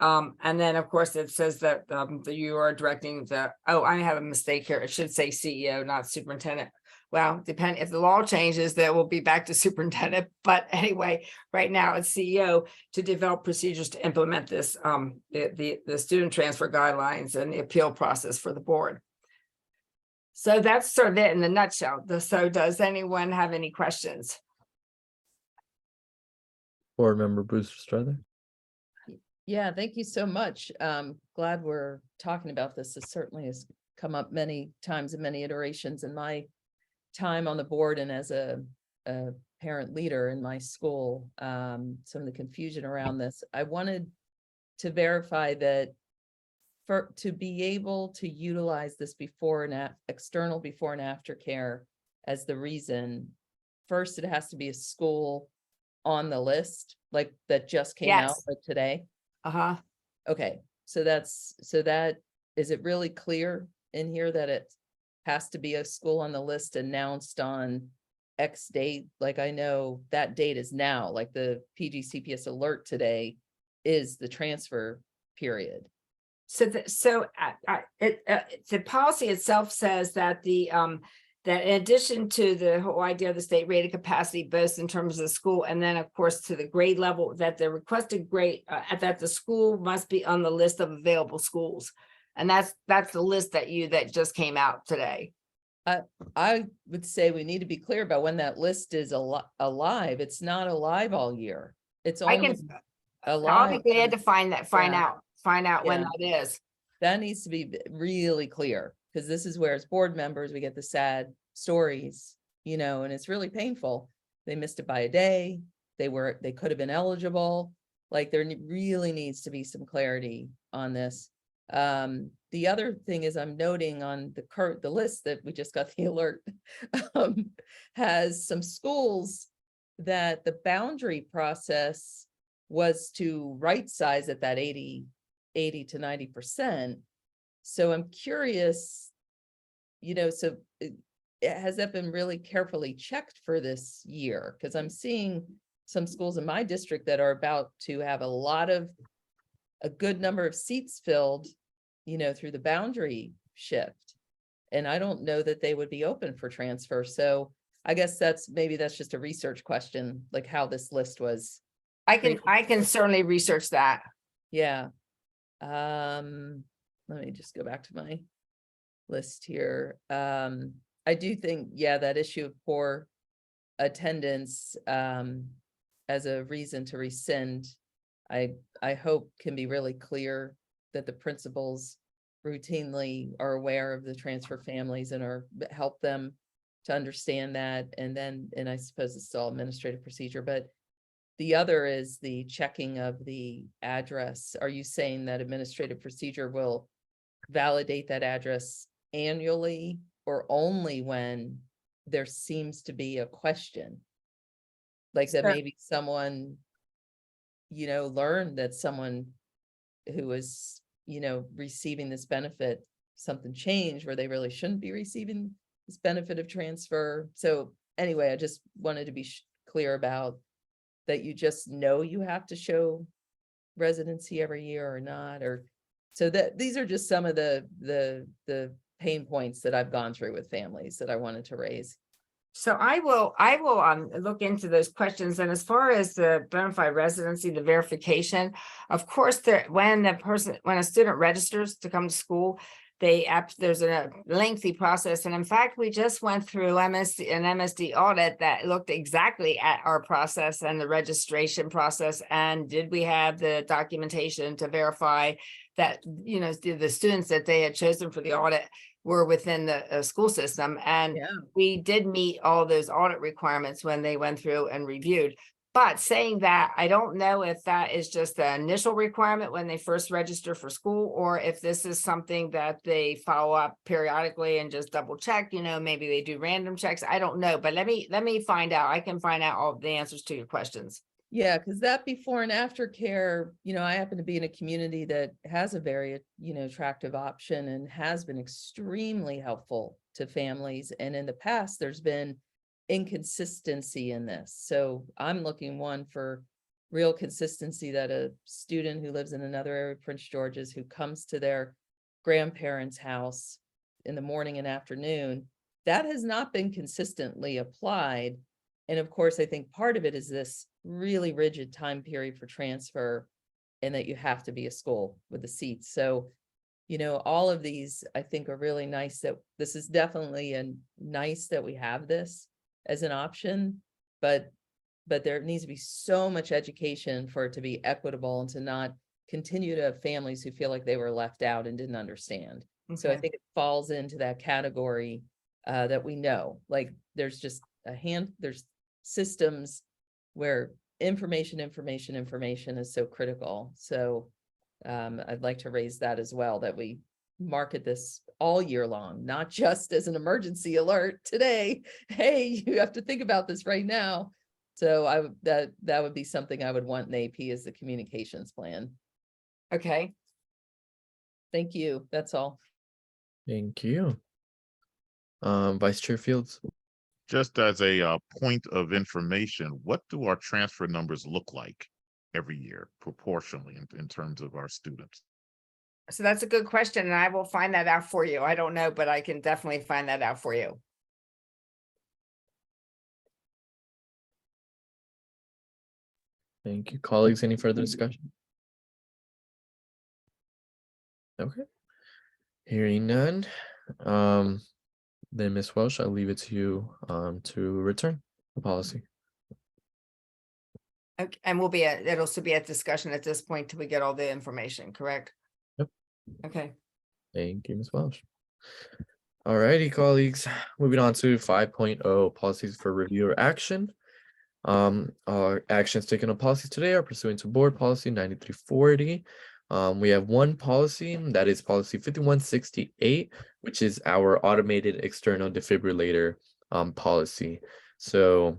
And then, of course, it says that you are directing I have a mistake here. It should say CEO, not superintendent. Well, if the law changes, then we'll be back to superintendent. But anyway, right now it's CEO to develop procedures to implement this, the student transfer guidelines and the appeal process for the board. So that's sort of it in a nutshell. So does anyone have any questions? Board Member Bruce Strother. Yeah, thank you so much. Glad we're talking about this. This certainly has come up many times and many iterations in my time on the board and as a parent leader in my school. Some of the confusion around this. I wanted to verify that to be able to utilize this external before and after care as the reason, first, it has to be a school on the list, like that just came out like today. Okay, so that is it really clear in here that it has to be a school on the list announced on X date? Like, I know that date is now, like the PGCPS alert today is the transfer period. So the policy itself says that that in addition to the whole idea of the state rated capacity, both in terms of the school and then of course to the grade level, that the requested grade that the school must be on the list of available schools, and that's the list that just came out today. I would say we need to be clear about when that list is alive. It's not alive all year. It's only alive. I'll be glad to find out when that is. That needs to be really clear, because this is where as board members, we get the sad stories, and it's really painful. They missed it by a day. They could have been eligible. Like, there really needs to be some clarity on this. The other thing is I'm noting on the list that we just got the alert has some schools that the boundary process was to right size at that 80 to 90%. So I'm curious, so has that been really carefully checked for this year? Because I'm seeing some schools in my district that are about to have a lot of a good number of seats filled, through the boundary shift. And I don't know that they would be open for transfer. So I guess maybe that's just a research question, like how this list was. I can certainly research that. Yeah. Let me just go back to my list here. I do think, that issue of poor attendance as a reason to rescind, I hope can be really clear that the principals routinely are aware of the transfer families and help them to understand that. And I suppose it's all administrative procedure, but the other is the checking of the address. Are you saying that administrative procedure will validate that address annually or only when there seems to be a question? Like that Sure. maybe someone, learned that someone who was, receiving this benefit, something changed where they really shouldn't be receiving this benefit of transfer. So anyway, I just wanted to be clear about that. You just know you have to show residency every year or not, or so that these are just some of the pain points that I've gone through with families that I wanted to raise. So I will look into those questions. And as far as the bona fide residency, the verification, of course, when a student registers to come to school, there's a lengthy process. And in fact, we just went through an MSD audit that looked exactly at our process and the registration process. And did we have the documentation to verify that, the students that they had chosen for the audit were within the school system. And we did meet all those audit requirements when they went through and reviewed. But saying that, I don't know if that is just the initial requirement when they first register for school, or if this is something that they follow up periodically and just double check, maybe they do random checks. I don't know, but let me find out. I can find out all the answers to your questions. Yeah, because that before and after care, I happen to be in a community that has a very, attractive option and has been extremely helpful to families. And in the past, there's been inconsistency in this. So I'm looking for real consistency, that a student who lives in another area of Prince George's who comes to their grandparents' house in the morning and afternoon, that has not been consistently applied. And of course, I think part of it is this really rigid time period for transfer, and that you have to be a school with the seats. So, all of these, I think, are really nice. That this is definitely nice that we have this as an option, but there needs to be so much education for it to be equitable and to not continue to have families who feel like they were left out and didn't understand. So I think it falls into that category that we know, like there's just there's systems where information is so critical. So I'd like to raise that as well, that we market this all year long, not just as an emergency alert today. Hey, you have to think about this right now. So that would be something I would want in AP as the communications plan. Okay. Thank you. That's all. Thank you. Vice Chair Fields. Just as a point of information, what do our transfer numbers look like every year proportionally in terms of our students? So that's a good question, and I will find that out for you. I don't know, but I can definitely find that out for you. Thank you. Colleagues, any further discussion? Okay. Hearing none. Then Ms. Welsh, I'll leave it to you to return the policy. Okay, and it'll still be at discussion at this point till we get all the information, correct? Yep. Okay. Thank you, Ms. Welsh. All righty, colleagues. Moving on to 5.0, policies for review or action. Our actions taken on policies today are pursuant to board policy 9340. We have one policy, that is policy 5168, which is our automated external defibrillator policy. So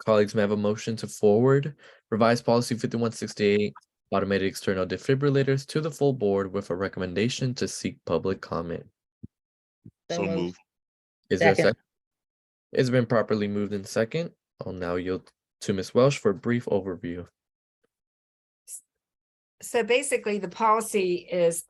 colleagues may have a motion to forward revised policy 5168, automated external defibrillators, to the full board with a recommendation to seek public comment. So moved. Is there a Second. second? It's been properly moved in second. I'll now yield to Ms. Welsh for a brief overview. So basically, the policy is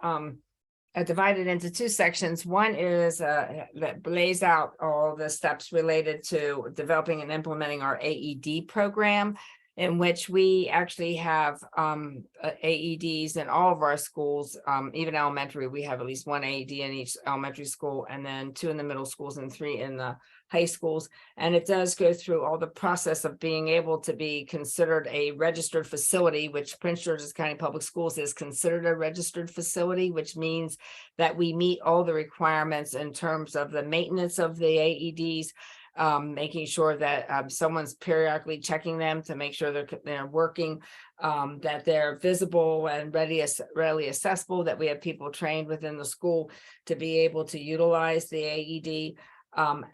divided into two sections. One is that lays out all the steps related to developing and implementing our AED program, in which we actually have AEDs in all of our schools, even elementary. We have at least one AED in each elementary school, and then 2 in the middle schools and 3 in the high schools. And it does go through all the process of being able to be considered a registered facility, which Prince George's County Public Schools is considered a registered facility, which means that we meet all the requirements in terms of the maintenance of the AEDs, making sure that someone's periodically checking them to make sure they're working, that they're visible and readily accessible, that we have people trained within the school to be able to utilize the AED.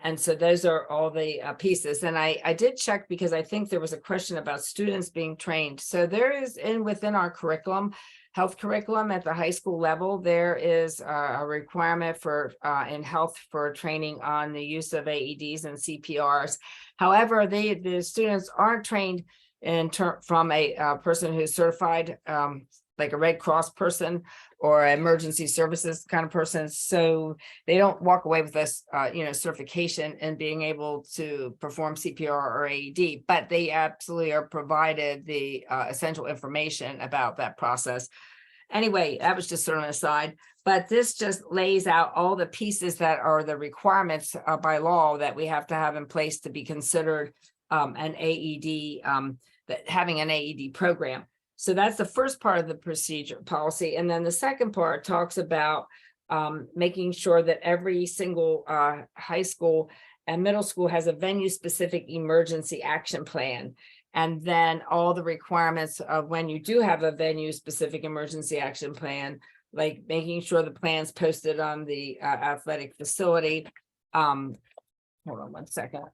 And so those are all the pieces. And I did check because I think there was a question about students being trained. So there is within our curriculum, health curriculum at the high school level, there is a requirement for in health for training on the use of AEDs and CPRs. However, the students aren't trained from a person who's certified, like a Red Cross person or emergency services kind of person. So they don't walk away with this, certification and being able to perform CPR or AED, but they absolutely are provided the essential information about that process. Anyway, that was just sort of an aside, but this just lays out all the pieces that are the requirements by law that we have to have in place to be considered an AED, that having an AED program. So that's the first part of the procedure policy. And then the second part talks about making sure that every single high school and middle school has a venue-specific emergency action plan. And then all the requirements of when you do have a venue-specific emergency action plan, like making sure the plan's posted on the athletic facility. Hold on one second.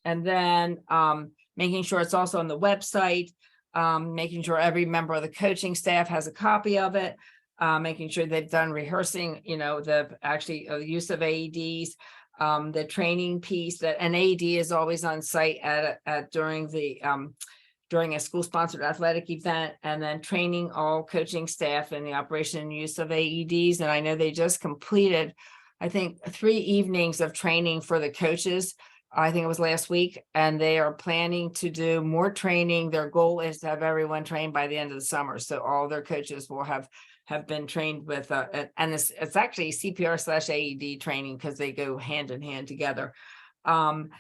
And then making sure it's also on the website, making sure every member of the coaching staff has a copy of it, making sure they've done rehearsing, the use of AEDs, the training piece that an AED is always on site during a school-sponsored athletic event, and then training all coaching staff in the operation and use of AEDs. And I know they just completed, I think, 3 evenings of training for the coaches. I think it was last week, and they are planning to do more training. Their goal is to have everyone trained by the end of the summer. So all their coaches will have been trained with, and it's actually CPR/AED training because they go hand in hand together. And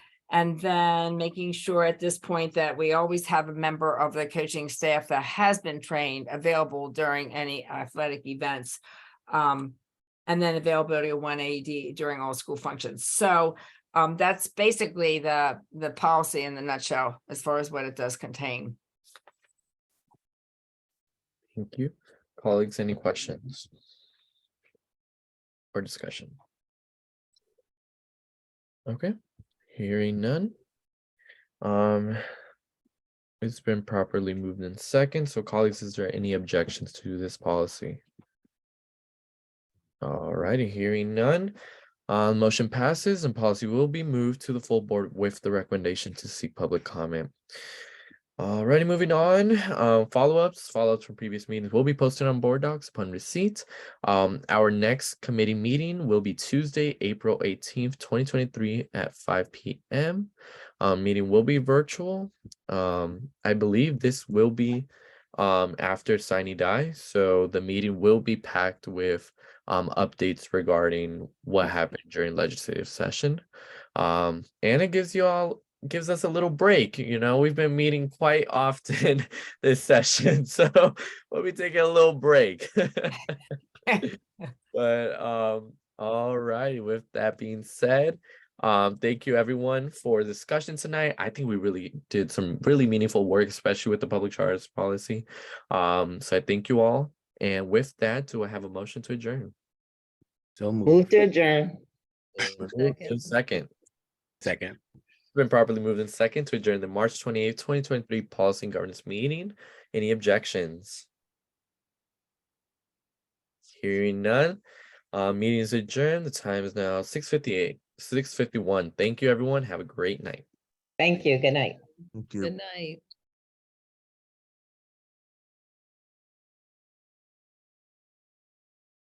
then making sure at this point that we always have a member of the coaching staff that has been trained available during any athletic events. And then availability of 1 AED during all school functions. So that's basically the policy in the nutshell as far as what it does contain. Thank you. Colleagues, any questions or discussion? Okay, hearing none. It's been properly moved in second. So colleagues, is there any objections to this policy? All righty, hearing none. Motion passes and policy will be moved to the full board with the recommendation to seek public comment. Alrighty, moving on. Follow-ups from previous meetings will be posted on board docs upon receipt. Our next committee meeting will be Tuesday, April 18th, 2023 at 5 p.m. Meeting will be virtual. I believe this will be after Sine Die, so the meeting will be packed with updates regarding what happened during legislative session. And it gives us a little break. We've been meeting quite often this session, so we'll be taking a little break. But all right, with that being said, thank you everyone for the discussion tonight. I think we really did some really meaningful work, especially with the public charge policy. So I thank you all. And with that, do I have a motion to adjourn? So Move to adjourn. Second. Second. Been properly moved in second to adjourn the March 28th, 2023 policy and governance meeting. Any objections? Hearing none. Meeting is adjourned. The time is now 6:51. Thank you, everyone. Have a great night. Thank you. Good night. Good night.